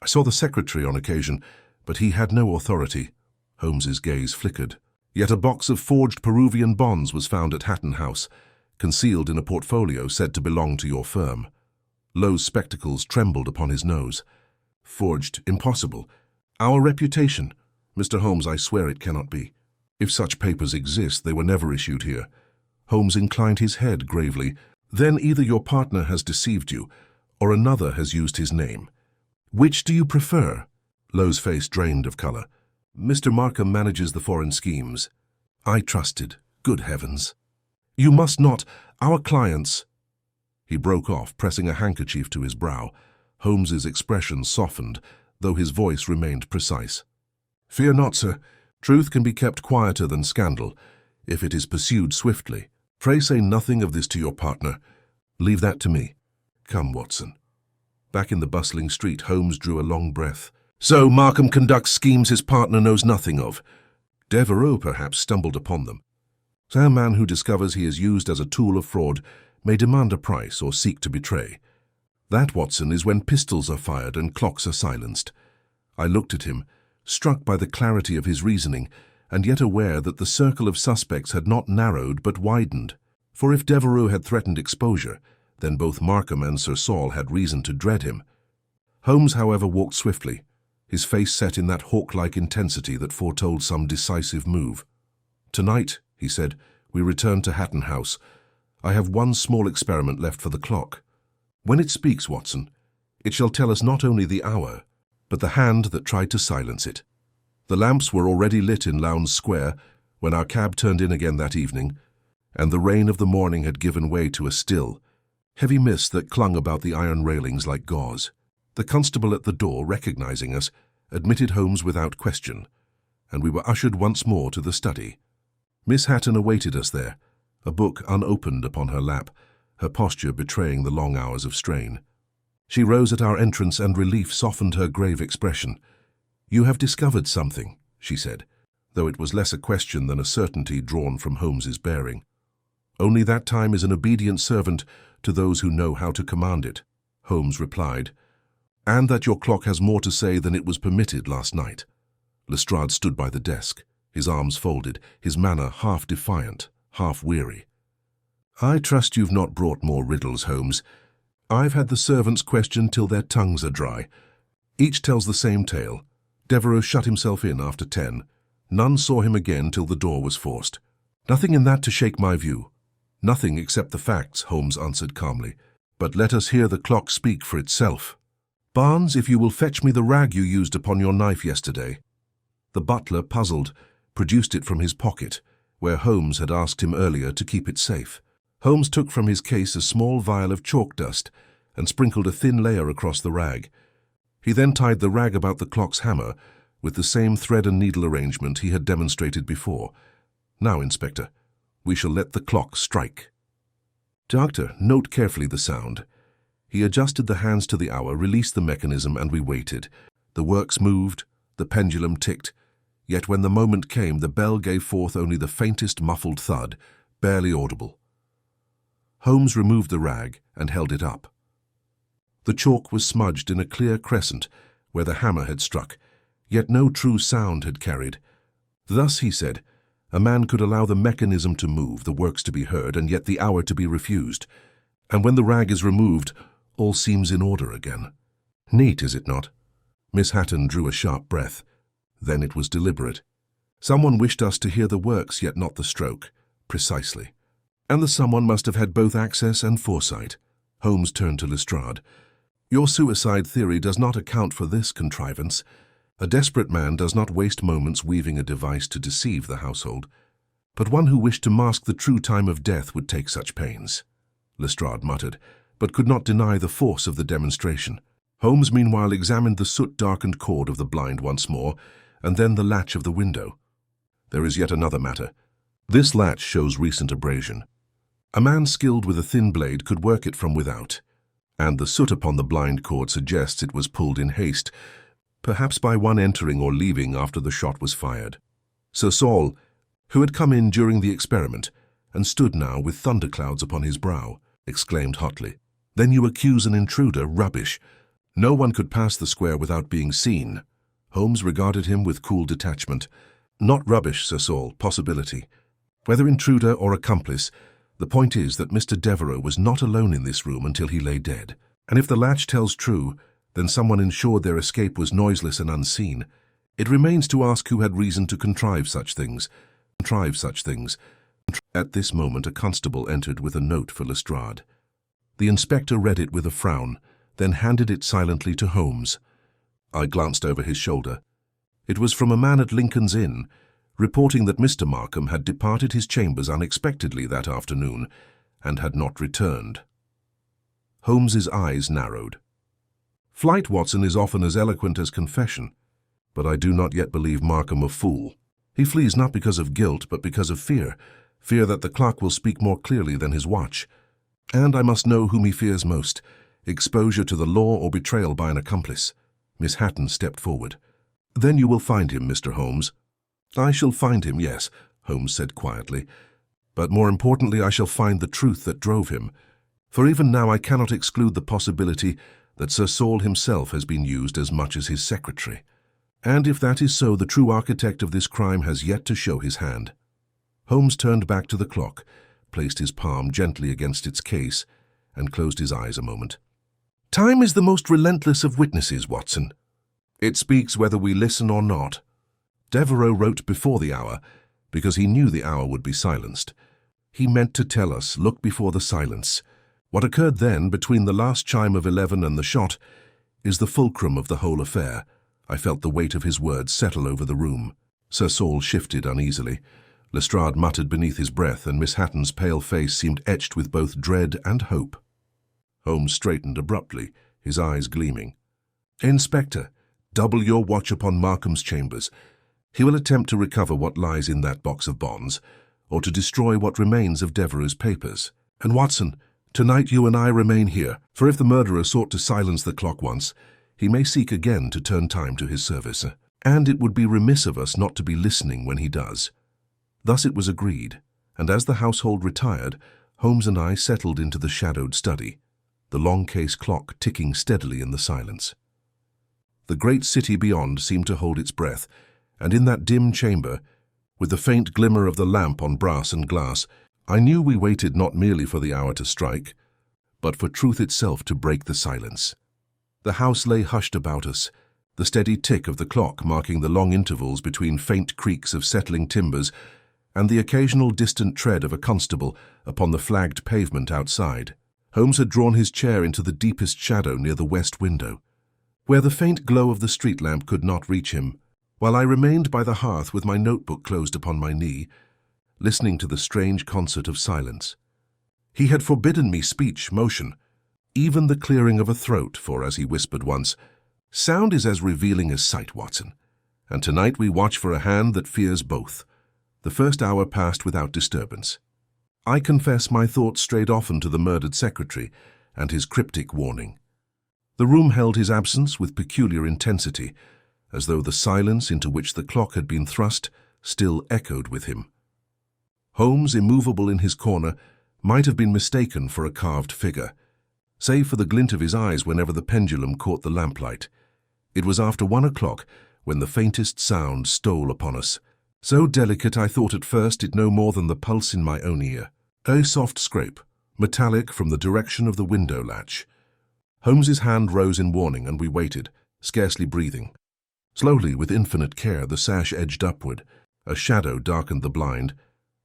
I saw the secretary on occasion, but he had no authority." Holmes's gaze flickered. "Yet a box of forged Peruvian bonds was found at Hatton House, concealed in a portfolio said to belong to your firm." Lowe's spectacles trembled upon his nose. "Forged? Impossible. Our reputation. Mr. Holmes, I swear it cannot be. If such papers exist, they were never issued here." Holmes inclined his head gravely. "Then either your partner has deceived you, or another has used his name. Which do you prefer?" Lowe's face drained of colour. "Mr. Markham manages the foreign schemes." I trusted. Good heavens. "You must not. Our clients—" He broke off, pressing a handkerchief to his brow. Holmes's expression softened, though his voice remained precise. "Fear not, sir. Truth can be kept quieter than scandal, if it is pursued swiftly. Pray say nothing of this to your partner. Leave that to me. Come, Watson." Back in the bustling street, Holmes drew a long breath. "So Markham conducts schemes his partner knows nothing of. Devereux perhaps stumbled upon them. A man who discovers he is used as a tool of fraud may demand a price or seek to betray. That, Watson, is when pistols are fired and clocks are silenced." I looked at him, struck by the clarity of his reasoning, and yet aware that the circle of suspects had not narrowed but widened. For if Devereux had threatened exposure, then both Markham and Sir Saul had reason to dread him. Holmes, however, walked swiftly, his face set in that hawk-like intensity that foretold some decisive move. "Tonight," he said, "we return to Hatton House. I have one small experiment left for the clock. When it speaks, Watson, it shall tell us not only the hour, but the hand that tried to silence it." The lamps were already lit in Lowndes Square when our cab turned in again that evening, and the rain of the morning had given way to a still, heavy mist that clung about the iron railings like gauze. The constable at the door, recognizing us, admitted Holmes without question, and we were ushered once more to the study. Miss Hatton awaited us there, a book unopened upon her lap, her posture betraying the long hours of strain. She rose at our entrance, and relief softened her grave expression. "You have discovered something," she said, though it was less a question than a certainty drawn from Holmes's bearing. "Only that time is an obedient servant to those who know how to command it," Holmes replied, "and that your clock has more to say than it was permitted last night." Lestrade stood by the desk, his arms folded, his manner half defiant, half weary. "I trust you've not brought more riddles, Holmes. I've had the servants question till their tongues are dry. Each tells the same tale. Devereux shut himself in after 10. None saw him again till the door was forced. Nothing in that to shake my view. Nothing except the facts," Holmes answered calmly. "But let us hear the clock speak for itself. Barnes, if you will fetch me the rag you used upon your knife yesterday." The butler, puzzled, produced it from his pocket, where Holmes had asked him earlier to keep it safe. Holmes took from his case a small vial of chalk dust and sprinkled a thin layer across the rag. He then tied the rag about the clock's hammer with the same thread and needle arrangement he had demonstrated before. "Now, Inspector, we shall let the clock strike." "Doctor, note carefully the sound." He adjusted the hands to the hour, released the mechanism, and we waited. The works moved, the pendulum ticked, yet when the moment came, the bell gave forth only the faintest muffled thud, barely audible. Holmes removed the rag and held it up. The chalk was smudged in a clear crescent where the hammer had struck, yet no true sound had carried. "Thus," he said, "a man could allow the mechanism to move, the works to be heard, and yet the hour to be refused. And when the rag is removed, all seems in order again. Neat, is it not?" Miss Hatton drew a sharp breath. Then it was deliberate. "Someone wished us to hear the works, yet not the stroke." "Precisely. And the someone must have had both access and foresight." Holmes turned to Lestrade. "Your suicide theory does not account for this contrivance. A desperate man does not waste moments weaving a device to deceive the household. But one who wished to mask the true time of death would take such pains." Lestrade muttered, but could not deny the force of the demonstration. Holmes meanwhile examined the soot-darkened cord of the blind once more, and then the latch of the window. "There is yet another matter. This latch shows recent abrasion. A man skilled with a thin blade could work it from without, and the soot upon the blind cord suggests it was pulled in haste, perhaps by one entering or leaving after the shot was fired. Sir Saul, who had come in during the experiment, and stood now with thunderclouds upon his brow, exclaimed hotly, 'Then you accuse an intruder? Rubbish! No one could pass the square without being seen.' Holmes regarded him with cool detachment. "Not rubbish, Sir Saul, possibility. Whether intruder or accomplice, the point is that Mr. Devereux was not alone in this room until he lay dead. And if the latch tells true, then someone ensured their escape was noiseless and unseen. It remains to ask who had reason to contrive such things. At this moment a constable entered with a note for Lestrade. The inspector read it with a frown, then handed it silently to Holmes. I glanced over his shoulder. It was from a man at Lincoln's Inn, reporting that Mr. Markham had departed his chambers unexpectedly that afternoon and had not returned. Holmes's eyes narrowed. "Flight, Watson, is often as eloquent as confession, but I do not yet believe Markham a fool. He flees not because of guilt, but because of fear that the clock will speak more clearly than his watch. And I must know whom he fears most, exposure to the law or betrayal by an accomplice." Miss Hatton stepped forward. "Then you will find him, Mr. Holmes." "I shall find him, yes," Holmes said quietly. "But more importantly, I shall find the truth that drove him. For even now I cannot exclude the possibility that Sir Saul himself has been used as much as his secretary. And if that is so, the true architect of this crime has yet to show his hand." Holmes turned back to the clock, placed his palm gently against its case, and closed his eyes a moment. "Time is the most relentless of witnesses, Watson. It speaks whether we listen or not." Devereux wrote before the hour, because he knew the hour would be silenced. He meant to tell us, look before the silence. What occurred then, between the last chime of 11 and the shot, is the fulcrum of the whole affair. I felt the weight of his words settle over the room. Sir Saul shifted uneasily. Lestrade muttered beneath his breath, and Miss Hatton's pale face seemed etched with both dread and hope. Holmes straightened abruptly, his eyes gleaming. "Inspector, double your watch upon Markham's chambers. He will attempt to recover what lies in that box of bonds, or to destroy what remains of Devereux's papers. And Watson, tonight you and I remain here, for if the murderer sought to silence the clock once, he may seek again to turn time to his service, and it would be remiss of us not to be listening when he does." Thus it was agreed, and as the household retired, Holmes and I settled into the shadowed study, the long case clock ticking steadily in the silence. The great city beyond seemed to hold its breath, and in that dim chamber, with the faint glimmer of the lamp on brass and glass, I knew we waited not merely for the hour to strike, but for truth itself to break the silence. The house lay hushed about us, the steady tick of the clock marking the long intervals between faint creaks of settling timbers and the occasional distant tread of a constable upon the flagged pavement outside. Holmes had drawn his chair into the deepest shadow near the west window, where the faint glow of the street lamp could not reach him, while I remained by the hearth with my notebook closed upon my knee, listening to the strange concert of silence. He had forbidden me speech, motion, even the clearing of a throat, for, as he whispered once, "Sound is as revealing as sight, Watson, and tonight we watch for a hand that fears both." The first hour passed without disturbance. I confess my thoughts strayed often to the murdered secretary and his cryptic warning. The room held his absence with peculiar intensity, as though the silence into which the clock had been thrust still echoed with him. Holmes, immovable in his corner, might have been mistaken for a carved figure, save for the glint of his eyes whenever the pendulum caught the lamplight. It was after 1 o'clock when the faintest sound stole upon us. So delicate I thought at first it no more than the pulse in my own ear. A soft scrape, metallic from the direction of the window latch. Holmes's hand rose in warning, and we waited, scarcely breathing. Slowly, with infinite care, the sash edged upward. A shadow darkened the blind,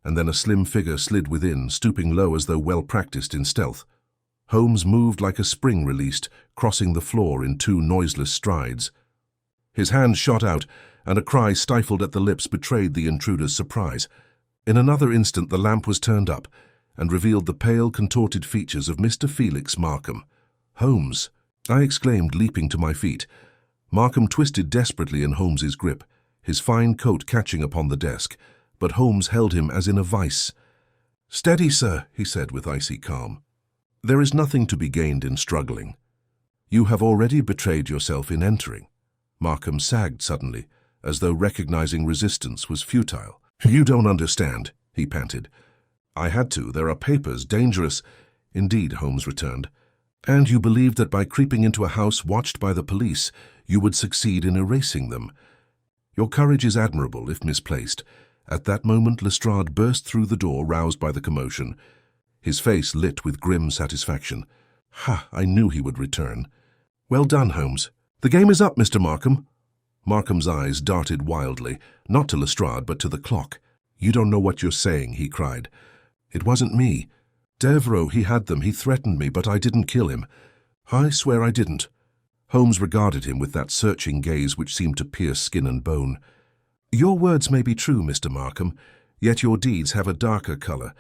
and then a slim figure slid within, stooping low as though well practiced in stealth. Holmes moved like a spring released, crossing the floor in 2 noiseless strides. His hand shot out, and a cry stifled at the lips betrayed the intruder's surprise. In another instant the lamp was turned up, and revealed the pale, contorted features of Mr. Felix Markham. "Holmes!" I exclaimed, leaping to my feet. Markham twisted desperately in Holmes's grip, his fine coat catching upon the desk, but Holmes held him as in a vice. "Steady, sir," he said with icy calm. "There is nothing to be gained in struggling. You have already betrayed yourself in entering." Markham sagged suddenly, as though recognizing resistance was futile. "You don't understand," he panted. "I had to. There are papers, dangerous." "Indeed," Holmes returned. "And you believed that by creeping into a house watched by the police, you would succeed in erasing them. Your courage is admirable, if misplaced." At that moment Lestrade burst through the door, roused by the commotion, his face lit with grim satisfaction. "Ha! I knew he would return." "Well done, Holmes. The game is up, Mr. Markham." Markham's eyes darted wildly, not to Lestrade, but to the clock. "You don't know what you're saying," he cried. "It wasn't me. Devereux, he had them. He threatened me, but I didn't kill him. I swear I didn't." Holmes regarded him with that searching gaze which seemed to pierce skin and bone. "Your words may be true, Mr. Markham, yet your deeds have a darker color.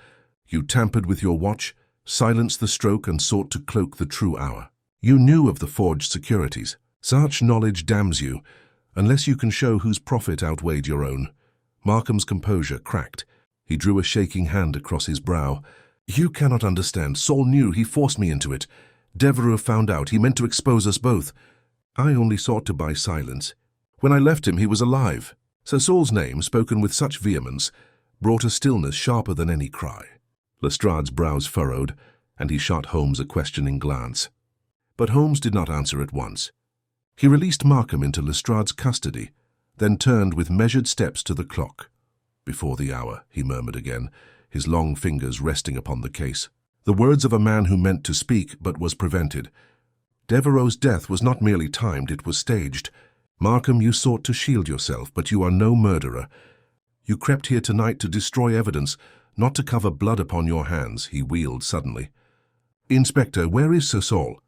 You tampered with your watch, silenced the stroke, and sought to cloak the true hour. You knew of the forged securities. Such knowledge damns you, unless you can show whose profit outweighed your own." Markham's composure cracked. He drew a shaking hand across his brow. "You cannot understand. Saul knew. He forced me into it. Devereux found out. He meant to expose us both. I only sought to buy silence. When I left him, he was alive." Sir Saul's name, spoken with such vehemence, brought a stillness sharper than any cry. Lestrade's brows furrowed, and he shot Holmes a questioning glance. But Holmes did not answer at once. He released Markham into Lestrade's custody, then turned with measured steps to the clock. "Before the hour," he murmured again, his long fingers resting upon the case. The words of a man who meant to speak but was prevented. Devereux's death was not merely timed, it was staged. Markham, you sought to shield yourself, but you are no murderer. You crept here tonight to destroy evidence, not to cover blood upon your hands, he wheeled suddenly. Inspector, where is Sir Saul?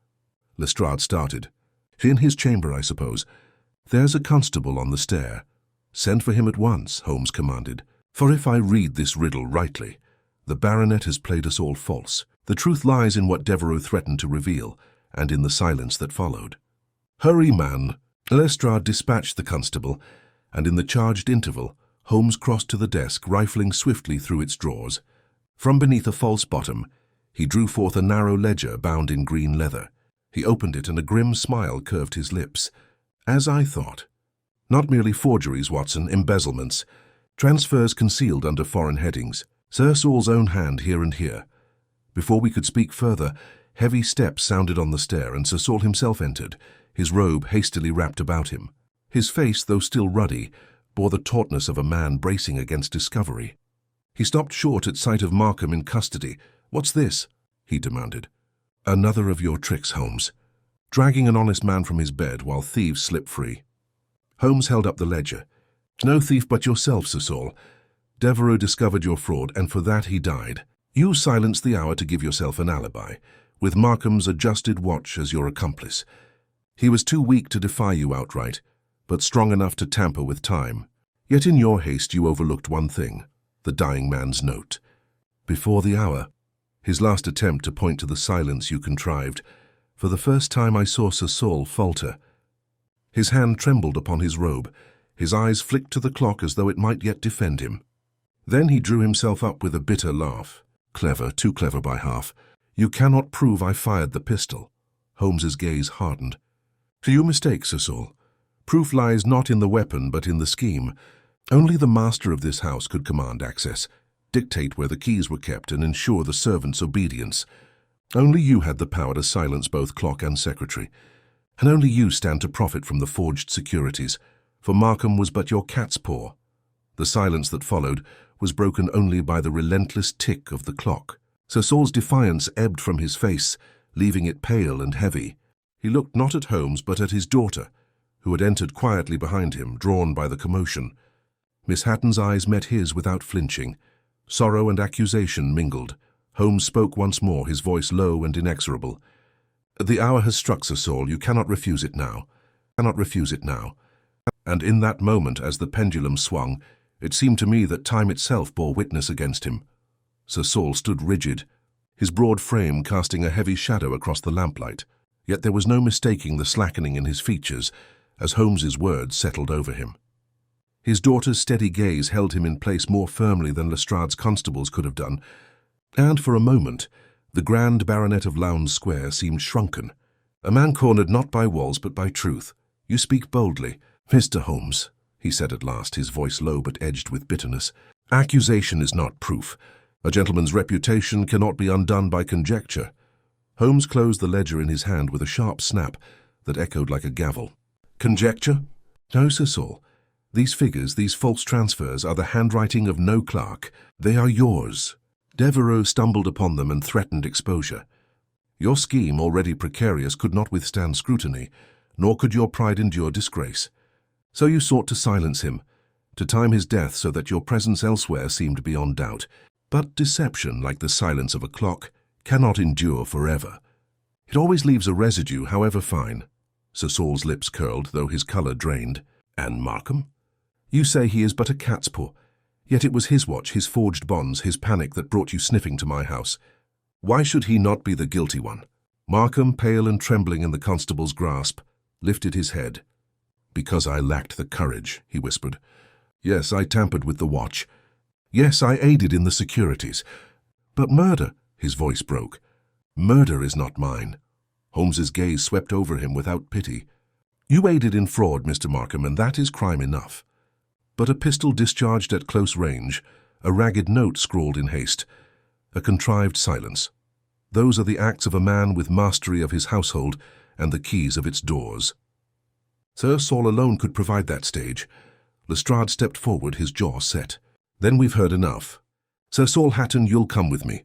Lestrade started. In his chamber, I suppose. There's a constable on the stair. Send for him at once, Holmes commanded. For if I read this riddle rightly, the baronet has played us all false. The truth lies in what Devereux threatened to reveal, and in the silence that followed. Hurry, man! Lestrade dispatched the constable, and in the charged interval, Holmes crossed to the desk, rifling swiftly through its drawers. From beneath a false bottom, he drew forth a narrow ledger bound in green leather. He opened it, and a grim smile curved his lips. As I thought. Not merely forgeries, Watson, embezzlements, transfers concealed under foreign headings. Sir Saul's own hand here and here. Before we could speak further, heavy steps sounded on the stair, and Sir Saul himself entered, his robe hastily wrapped about him. His face, though still ruddy, bore the tautness of a man bracing against discovery. He stopped short at sight of Markham in custody. What's this? He demanded. Another of your tricks, Holmes. Dragging an honest man from his bed while thieves slip free. Holmes held up the ledger. No thief but yourself, Sir Saul. Devereux discovered your fraud, and for that he died. You silenced the hour to give yourself an alibi, with Markham's adjusted watch as your accomplice. He was too weak to defy you outright, but strong enough to tamper with time. Yet in your haste you overlooked one thing, the dying man's note. Before the hour, his last attempt to point to the silence you contrived, for the first time I saw Sir Saul falter. His hand trembled upon his robe, his eyes flicked to the clock as though it might yet defend him. Then he drew himself up with a bitter laugh. Clever, too clever by half. You cannot prove I fired the pistol. Holmes's gaze hardened. You mistake, Sir Saul. Proof lies not in the weapon, but in the scheme. Only the master of this house could command access, dictate where the keys were kept, and ensure the servants' obedience. Only you had the power to silence both clock and secretary. And only you stand to profit from the forged securities, for Markham was but your cat's paw. The silence that followed was broken only by the relentless tick of the clock. Sir Saul's defiance ebbed from his face, leaving it pale and heavy. He looked not at Holmes but at his daughter, who had entered quietly behind him, drawn by the commotion. Miss Hatton's eyes met his without flinching. Sorrow and accusation mingled. Holmes spoke once more, his voice low and inexorable. The hour has struck, Sir Saul. You cannot refuse it now. Cannot refuse it now. And in that moment, as the pendulum swung, it seemed to me that time itself bore witness against him. Sir Saul stood rigid, his broad frame casting a heavy shadow across the lamplight. Yet there was no mistaking the slackening in his features as Holmes's words settled over him. His daughter's steady gaze held him in place more firmly than Lestrade's constables could have done, and for a moment the grand baronet of Lowndes Square seemed shrunken, a man cornered not by walls but by truth. You speak boldly. Mr. Holmes, he said at last, his voice low but edged with bitterness, accusation is not proof. A gentleman's reputation cannot be undone by conjecture. Holmes closed the ledger in his hand with a sharp snap that echoed like a gavel. Conjecture? No, Sir Saul. These figures, these false transfers, are the handwriting of no clerk. They are yours. Devereux stumbled upon them and threatened exposure. Your scheme, already precarious, could not withstand scrutiny, nor could your pride endure disgrace. So you sought to silence him, to time his death so that your presence elsewhere seemed beyond doubt. But deception, like the silence of a clock, cannot endure forever. It always leaves a residue, however fine. Sir Saul's lips curled, though his colour drained. And Markham? You say he is but a cat's paw. Yet it was his watch, his forged bonds, his panic that brought you sniffing to my house. Why should he not be the guilty one? Markham, pale and trembling in the constable's grasp, lifted his head. Because I lacked the courage, he whispered. Yes, I tampered with the watch. Yes, I aided in the securities. But murder, his voice broke. Murder is not mine. Holmes's gaze swept over him without pity. You aided in fraud, Mr. Markham, and that is crime enough. But a pistol discharged at close range, a ragged note scrawled in haste, a contrived silence. Those are the acts of a man with mastery of his household and the keys of its doors. Sir Saul alone could provide that stage. Lestrade stepped forward, his jaw set. Then we've heard enough. "Sir Saul Hatton, you'll come with me."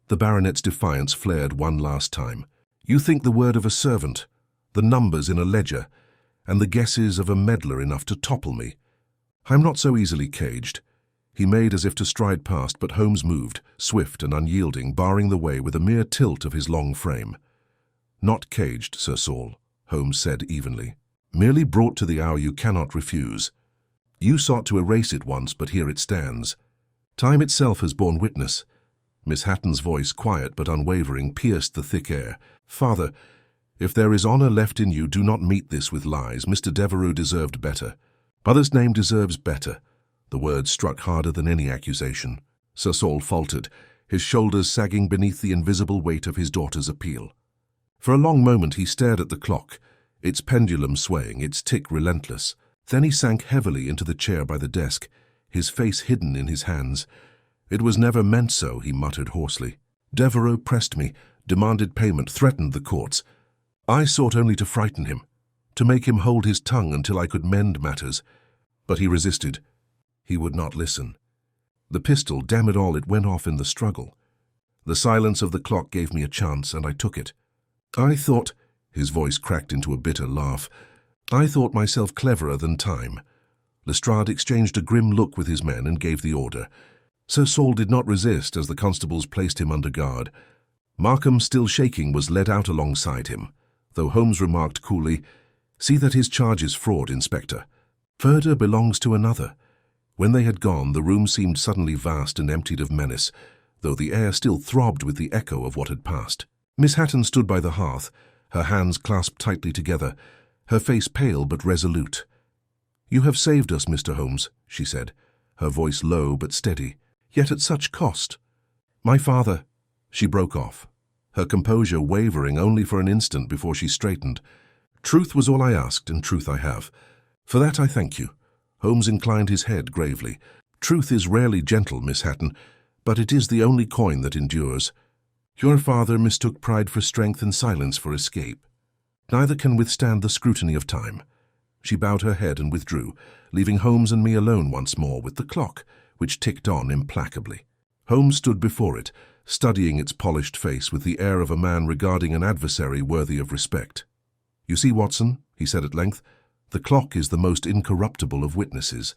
The baronet's defiance flared one last time. "You think the word of a servant, the numbers in a ledger, and the guesses of a meddler enough to topple me? I'm not so easily caged." He made as if to stride past, but Holmes moved, swift and unyielding, barring the way with a mere tilt of his long frame. "Not caged, Sir Saul," Holmes said evenly. "Merely brought to the hour you cannot refuse. You sought to erase it once, but here it stands. Time itself has borne witness." Miss Hatton's voice, quiet but unwavering, pierced the thick air. "Father, if there is honor left in you, do not meet this with lies. Mr. Devereux deserved better. Mother's name deserves better." The words struck harder than any accusation. Sir Saul faltered, his shoulders sagging beneath the invisible weight of his daughter's appeal. For a long moment he stared at the clock, its pendulum swaying, its tick relentless. Then he sank heavily into the chair by the desk, his face hidden in his hands. "It was never meant so," he muttered hoarsely. "Devereux pressed me, demanded payment, threatened the courts. I sought only to frighten him, to make him hold his tongue until I could mend matters. But he resisted. He would not listen. The pistol, damn it all, it went off in the struggle. The silence of the clock gave me a chance, and I took it. I thought," his voice cracked into a bitter laugh, "I thought myself cleverer than time." Lestrade exchanged a grim look with his men and gave the order. Sir Saul did not resist as the constables placed him under guard. Markham, still shaking, was led out alongside him, though Holmes remarked coolly, "See that his charge is fraud, Inspector. Murder belongs to another." When they had gone, the room seemed suddenly vast and emptied of menace, though the air still throbbed with the echo of what had passed. Miss Hatton stood by the hearth, her hands clasped tightly together, her face pale but resolute. "You have saved us, Mr. Holmes," she said, her voice low but steady, "yet at such cost." "My father—" She broke off, her composure wavering only for an instant before she straightened. "Truth was all I asked, and truth I have. For that I thank you." Holmes inclined his head gravely. "Truth is rarely gentle, Miss Hatton, but it is the only coin that endures. Your father mistook pride for strength and silence for escape. Neither can withstand the scrutiny of time." She bowed her head and withdrew, leaving Holmes and me alone once more with the clock, which ticked on implacably. Holmes stood before it, studying its polished face with the air of a man regarding an adversary worthy of respect. "You see, Watson," he said at length, "the clock is the most incorruptible of witnesses.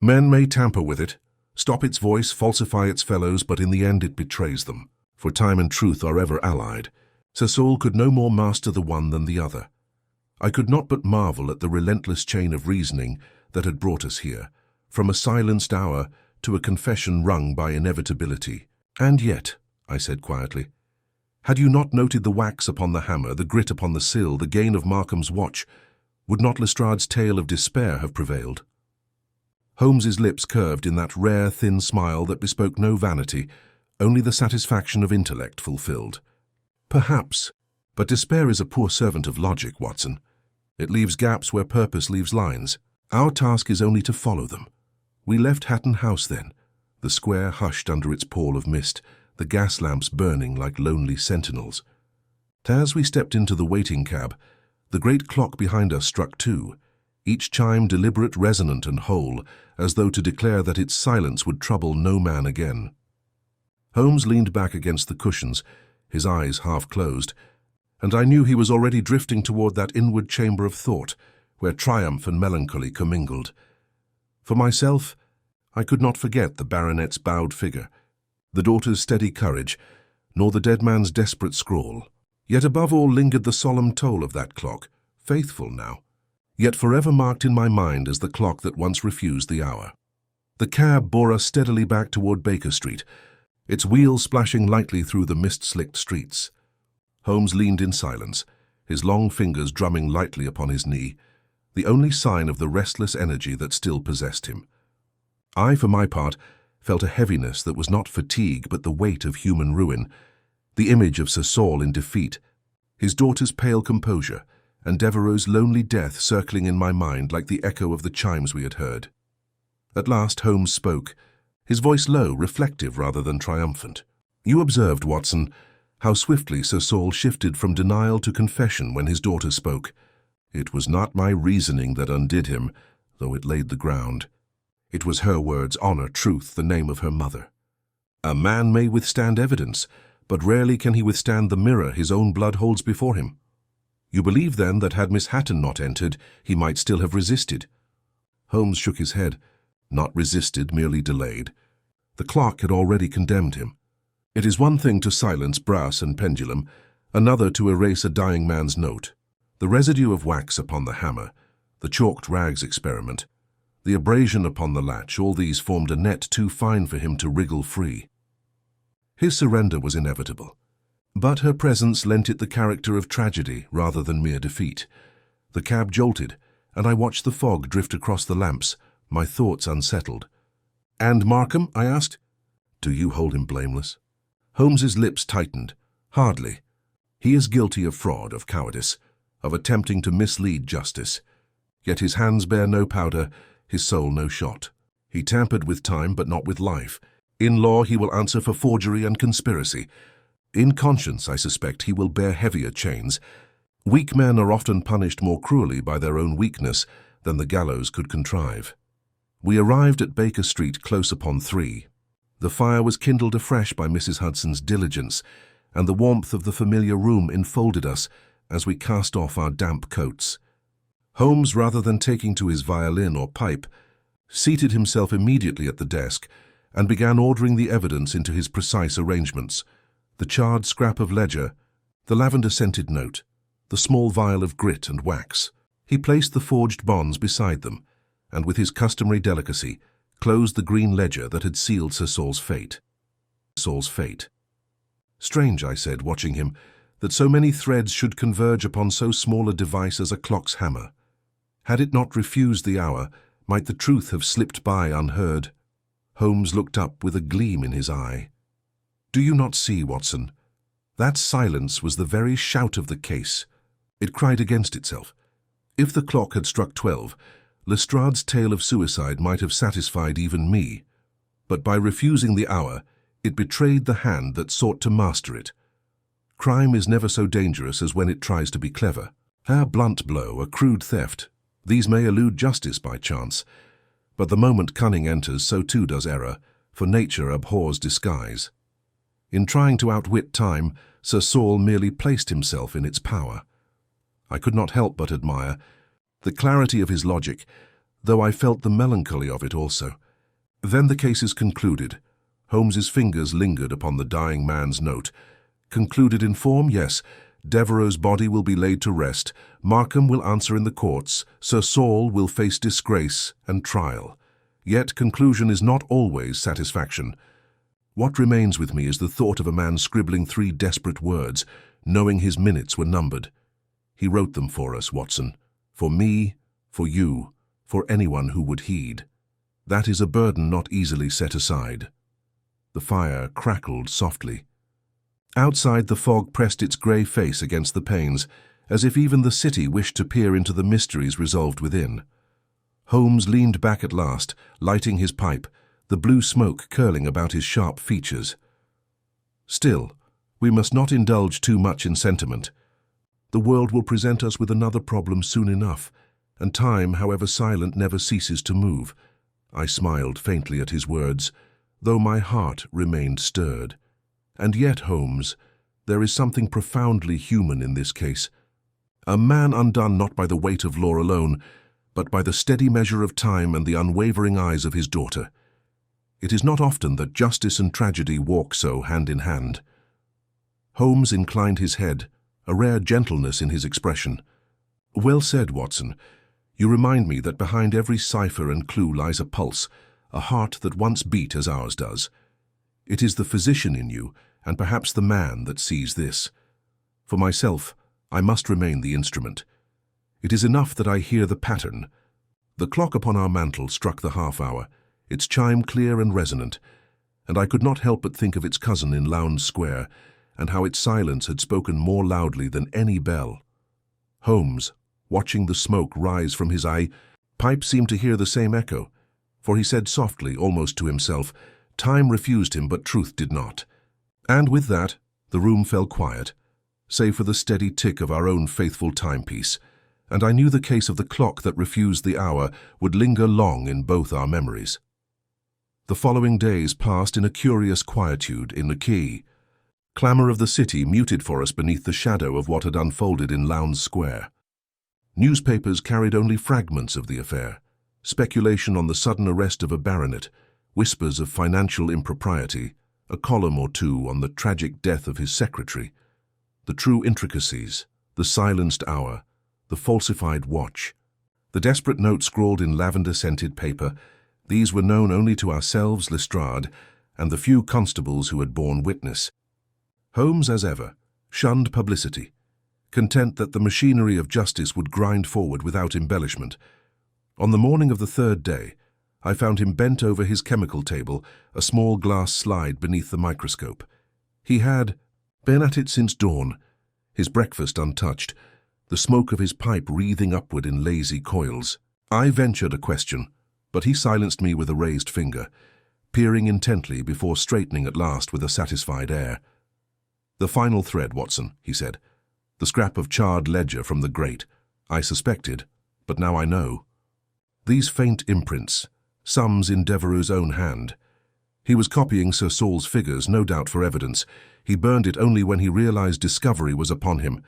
Men may tamper with it, stop its voice, falsify its fellows, but in the end it betrays them, for time and truth are ever allied. Sir Saul could no more master the one than the other. I could not but marvel at the relentless chain of reasoning that had brought us here, from a silenced hour to a confession wrung by inevitability. And yet," I said quietly, "had you not noted the wax upon the hammer, the grit upon the sill, the gain of Markham's watch, would not Lestrade's tale of despair have prevailed?" Holmes's lips curved in that rare, thin smile that bespoke no vanity, only the satisfaction of intellect fulfilled. "Perhaps, but despair is a poor servant of logic, Watson. It leaves gaps where purpose leaves lines. Our task is only to follow them. We left Hatton House then, the square hushed under its pall of mist, the gas lamps burning like lonely sentinels. As we stepped into the waiting cab, the great clock behind us struck 2, each chime deliberate, resonant and whole, as though to declare that its silence would trouble no man again. Holmes leaned back against the cushions, his eyes half closed, and I knew he was already drifting toward that inward chamber of thought, where triumph and melancholy commingled. For myself, I could not forget the baronet's bowed figure, the daughter's steady courage, nor the dead man's desperate scrawl. Yet above all lingered the solemn toll of that clock, faithful now, yet forever marked in my mind as the clock that once refused the hour. The cab bore us steadily back toward Baker Street, its wheels splashing lightly through the mist-slicked streets. Holmes leaned in silence, his long fingers drumming lightly upon his knee, the only sign of the restless energy that still possessed him. I, for my part, felt a heaviness that was not fatigue but the weight of human ruin, the image of Sir Saul in defeat, his daughter's pale composure, and Devereux's lonely death circling in my mind like the echo of the chimes we had heard. At last Holmes spoke, his voice low, reflective rather than triumphant. "You observed, Watson, how swiftly Sir Saul shifted from denial to confession when his daughter spoke. It was not my reasoning that undid him, though it laid the ground. It was her words, honor, truth, the name of her mother. A man may withstand evidence, but rarely can he withstand the mirror his own blood holds before him. You believe, then, that had Miss Hatton not entered, he might still have resisted? Holmes shook his head. Not resisted, merely delayed. The clock had already condemned him. It is one thing to silence brass and pendulum, another to erase a dying man's note. The residue of wax upon the hammer, the chalked rags experiment, the abrasion upon the latch, all these formed a net too fine for him to wriggle free. His surrender was inevitable, but her presence lent it the character of tragedy rather than mere defeat. The cab jolted, and I watched the fog drift across the lamps, my thoughts unsettled. "And Markham?" I asked. "Do you hold him blameless?" Holmes's lips tightened. "Hardly. He is guilty of fraud, of cowardice, of attempting to mislead justice. Yet his hands bear no powder, his soul no shot. He tampered with time, but not with life. In law he will answer for forgery and conspiracy. In conscience, I suspect, he will bear heavier chains. Weak men are often punished more cruelly by their own weakness than the gallows could contrive." We arrived at Baker Street close upon 3. The fire was kindled afresh by Mrs. Hudson's diligence, and the warmth of the familiar room enfolded us as we cast off our damp coats. Holmes, rather than taking to his violin or pipe, seated himself immediately at the desk and began ordering the evidence into his precise arrangements: the charred scrap of ledger, the lavender-scented note, the small vial of grit and wax. He placed the forged bonds beside them, and with his customary delicacy, closed the green ledger that had sealed Sir Saul's fate. "Strange," I said, watching him, "that so many threads should converge upon so small a device as a clock's hammer. Had it not refused the hour, might the truth have slipped by unheard?" Holmes looked up with a gleam in his eye. "Do you not see, Watson? That silence was the very shout of the case. It cried against itself. If the clock had struck 12, Lestrade's tale of suicide might have satisfied even me, but by refusing the hour, it betrayed the hand that sought to master it. Crime is never so dangerous as when it tries to be clever. A blunt blow, a crude theft, these may elude justice by chance, but the moment cunning enters, so too does error, for nature abhors disguise. In trying to outwit time, Sir Saul merely placed himself in its power. I could not help but admire the clarity of his logic, though I felt the melancholy of it also. Then the case is concluded. Holmes's fingers lingered upon the dying man's note. Concluded in form, yes. Devereux's body will be laid to rest. Markham will answer in the courts. Sir Saul will face disgrace and trial. Yet conclusion is not always satisfaction. What remains with me is the thought of a man scribbling 3 desperate words, knowing his minutes were numbered. He wrote them for us, Watson. For me, for you, for anyone who would heed. That is a burden not easily set aside. The fire crackled softly. Outside, the fog pressed its grey face against the panes, as if even the city wished to peer into the mysteries resolved within. Holmes leaned back at last, lighting his pipe, the blue smoke curling about his sharp features. "Still, we must not indulge too much in sentiment. The world will present us with another problem soon enough, and time, however silent, never ceases to move." I smiled faintly at his words, though my heart remained stirred. "And yet, Holmes, there is something profoundly human in this case. A man undone not by the weight of law alone, but by the steady measure of time and the unwavering eyes of his daughter. It is not often that justice and tragedy walk so hand in hand." Holmes inclined his head, a rare gentleness in his expression. "Well said, Watson. You remind me that behind every cipher and clue lies a pulse, a heart that once beat as ours does. It is the physician in you, and perhaps the man, that sees this. For myself, I must remain the instrument. It is enough that I hear the pattern." The clock upon our mantel struck the half-hour, its chime clear and resonant, and I could not help but think of its cousin in Lowndes Square, and how its silence had spoken more loudly than any bell. Holmes, watching the smoke rise from his pipe, seemed to hear the same echo, for he said softly, almost to himself, "Time refused him, but truth did not." And with that, the room fell quiet, save for the steady tick of our own faithful timepiece, and I knew the case of the clock that refused the hour would linger long in both our memories. The following days passed in a curious quietude in the quay. Clamour of the city muted for us beneath the shadow of what had unfolded in Lowndes Square. Newspapers carried only fragments of the affair, speculation on the sudden arrest of a baronet, whispers of financial impropriety, a column or two on the tragic death of his secretary. The true intricacies, the silenced hour, the falsified watch, the desperate note scrawled in lavender-scented paper, these were known only to ourselves, Lestrade, and the few constables who had borne witness. Holmes, as ever, shunned publicity, content that the machinery of justice would grind forward without embellishment. On the morning of the third day, I found him bent over his chemical table, a small glass slide beneath the microscope. He had been at it since dawn, his breakfast untouched, the smoke of his pipe wreathing upward in lazy coils. I ventured a question, but he silenced me with a raised finger, peering intently before straightening at last with a satisfied air. "The final thread, Watson," he said. "The scrap of charred ledger from the grate. I suspected, but now I know. These faint imprints, sums in Devereux's own hand. He was copying Sir Saul's figures, no doubt for evidence. He burned it only when he realized discovery was upon him.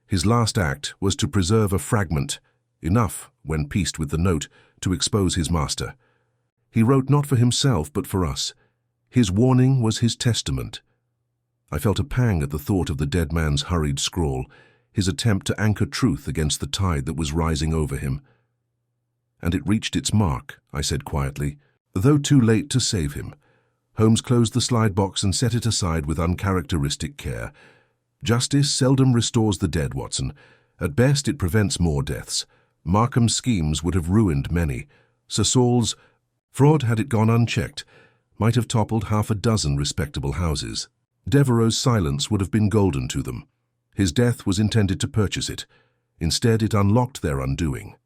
His last act was to preserve a fragment, enough, when pieced with the note, to expose his master. He wrote not for himself, but for us. His warning was his testament." I felt a pang at the thought of the dead man's hurried scrawl, his attempt to anchor truth against the tide that was rising over him. "And it reached its mark," I said quietly, though too late to save him. Holmes closed the slide box and set it aside with uncharacteristic care. "Justice seldom restores the dead, Watson. At best it prevents more deaths. Markham's schemes would have ruined many. Sir Saul's fraud, had it gone unchecked, might have toppled half a dozen respectable houses. Devereux's silence would have been golden to them. His death was intended to purchase it. Instead, it unlocked their undoing."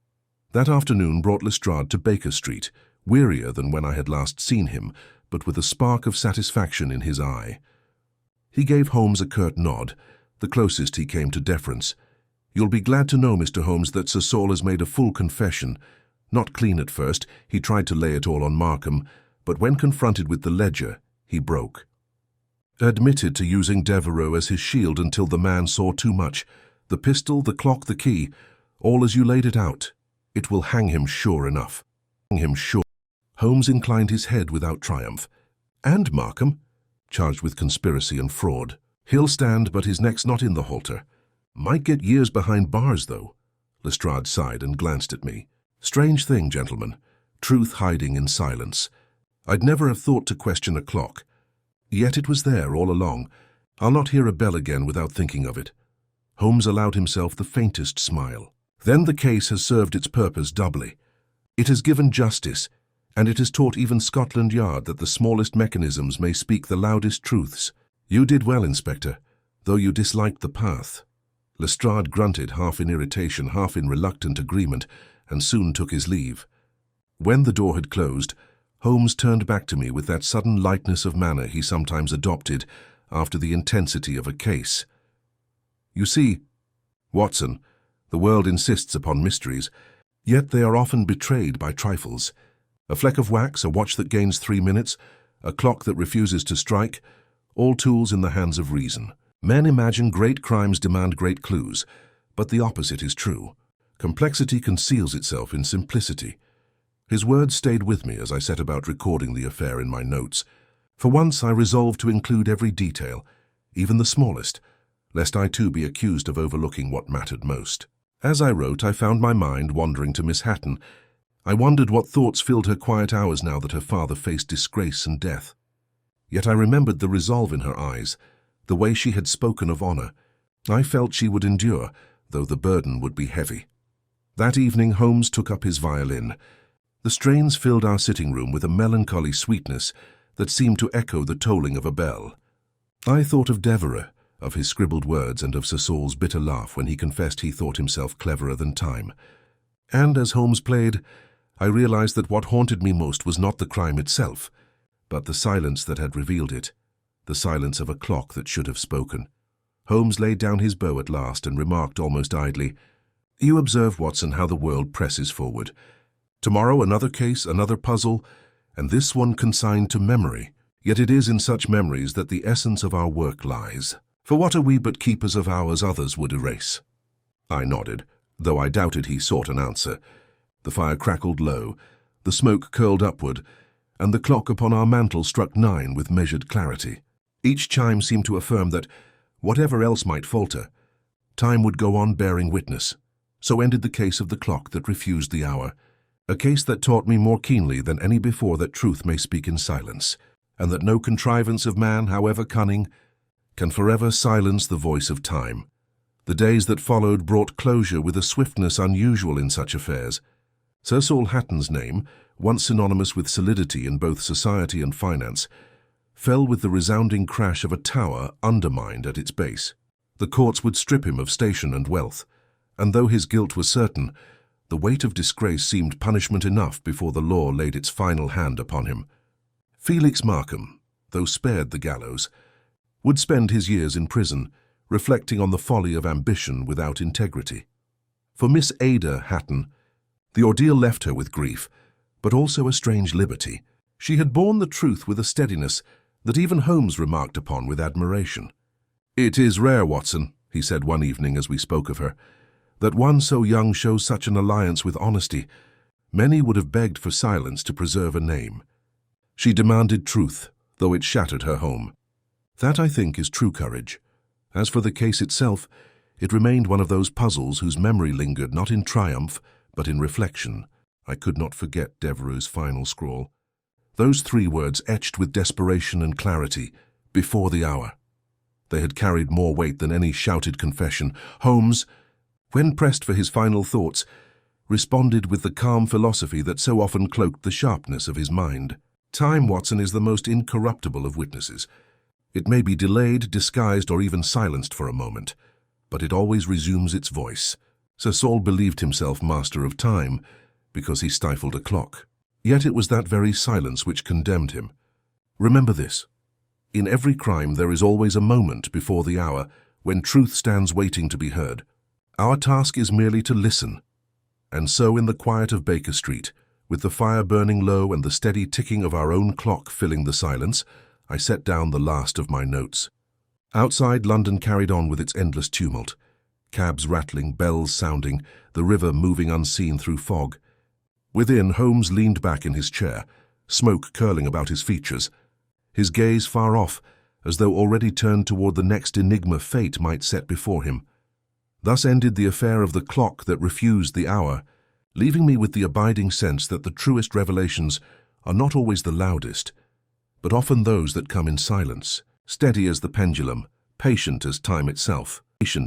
That afternoon brought Lestrade to Baker Street, wearier than when I had last seen him, but with a spark of satisfaction in his eye. He gave Holmes a curt nod, the closest he came to deference. "You'll be glad to know, Mr. Holmes, that Sir Saul has made a full confession. Not clean at first, he tried to lay it all on Markham, but when confronted with the ledger, he broke. Admitted to using Devereux as his shield until the man saw too much. The pistol, the clock, the key, all as you laid it out. It will hang him sure enough." "Hang him sure." Holmes inclined his head without triumph. "And Markham, charged with conspiracy and fraud. He'll stand, but his neck's not in the halter. Might get years behind bars, though." Lestrade sighed and glanced at me. "Strange thing, gentlemen. Truth hiding in silence. I'd never have thought to question a clock. Yet it was there all along. I'll not hear a bell again without thinking of it." Holmes allowed himself the faintest smile. "Then the case has served its purpose doubly. It has given justice, and it has taught even Scotland Yard that the smallest mechanisms may speak the loudest truths. You did well, Inspector, though you disliked the path." Lestrade grunted, half in irritation, half in reluctant agreement, and soon took his leave. When the door had closed, Holmes turned back to me with that sudden lightness of manner he sometimes adopted after the intensity of a case. "You see, Watson, the world insists upon mysteries, yet they are often betrayed by trifles. A fleck of wax, a watch that gains 3 minutes, a clock that refuses to strike, all tools in the hands of reason. Men imagine great crimes demand great clues, but the opposite is true. Complexity conceals itself in simplicity." His words stayed with me as I set about recording the affair in my notes. For once I resolved to include every detail, even the smallest, lest I too be accused of overlooking what mattered most. As I wrote, I found my mind wandering to Miss Hatton. I wondered what thoughts filled her quiet hours now that her father faced disgrace and death. Yet I remembered the resolve in her eyes, the way she had spoken of honor. I felt she would endure, though the burden would be heavy. That evening Holmes took up his violin. The strains filled our sitting room with a melancholy sweetness that seemed to echo the tolling of a bell. I thought of Devereux, of his scribbled words, and of Sir Saul's bitter laugh when he confessed he thought himself cleverer than time. And as Holmes played, I realized that what haunted me most was not the crime itself, but the silence that had revealed it, the silence of a clock that should have spoken. Holmes laid down his bow at last and remarked almost idly, "You observe, Watson, how the world presses forward. Tomorrow another case, another puzzle, and this one consigned to memory. Yet it is in such memories that the essence of our work lies. For what are we but keepers of hours others would erase? I nodded, though I doubted he sought an answer. The fire crackled low, the smoke curled upward, and the clock upon our mantel struck 9 with measured clarity. Each chime seemed to affirm that, whatever else might falter, time would go on bearing witness. So ended the case of the clock that refused the hour, a case that taught me more keenly than any before that truth may speak in silence, and that no contrivance of man, however cunning, can forever silence the voice of time. The days that followed brought closure with a swiftness unusual in such affairs. Sir Saul Hatton's name, once synonymous with solidity in both society and finance, fell with the resounding crash of a tower undermined at its base. The courts would strip him of station and wealth, and though his guilt was certain, the weight of disgrace seemed punishment enough before the law laid its final hand upon him. Felix Markham, though spared the gallows, would spend his years in prison, reflecting on the folly of ambition without integrity. For Miss Ada Hatton, the ordeal left her with grief, but also a strange liberty. She had borne the truth with a steadiness that even Holmes remarked upon with admiration. "It is rare, Watson," he said one evening as we spoke of her, "that one so young shows such an alliance with honesty. Many would have begged for silence to preserve a name." She demanded truth, though it shattered her home. That, I think, is true courage. As for the case itself, it remained one of those puzzles whose memory lingered not in triumph, but in reflection. I could not forget Devereux's final scrawl. Those 3 words etched with desperation and clarity, "before the hour." They had carried more weight than any shouted confession. Holmes, when pressed for his final thoughts, responded with the calm philosophy that so often cloaked the sharpness of his mind. Time, Watson, is the most incorruptible of witnesses. It may be delayed, disguised, or even silenced for a moment, but it always resumes its voice. Sir Saul believed himself master of time because he stifled a clock. Yet it was that very silence which condemned him. Remember this. In every crime there is always a moment before the hour when truth stands waiting to be heard. Our task is merely to listen. And so in the quiet of Baker Street, with the fire burning low and the steady ticking of our own clock filling the silence, I set down the last of my notes. Outside, London carried on with its endless tumult. Cabs rattling, bells sounding, the river moving unseen through fog. Within, Holmes leaned back in his chair, smoke curling about his features, his gaze far off, as though already turned toward the next enigma fate might set before him. Thus ended the affair of the clock that refused the hour, leaving me with the abiding sense that the truest revelations are not always the loudest, but often those that come in silence, steady as the pendulum, patient as time itself. Patient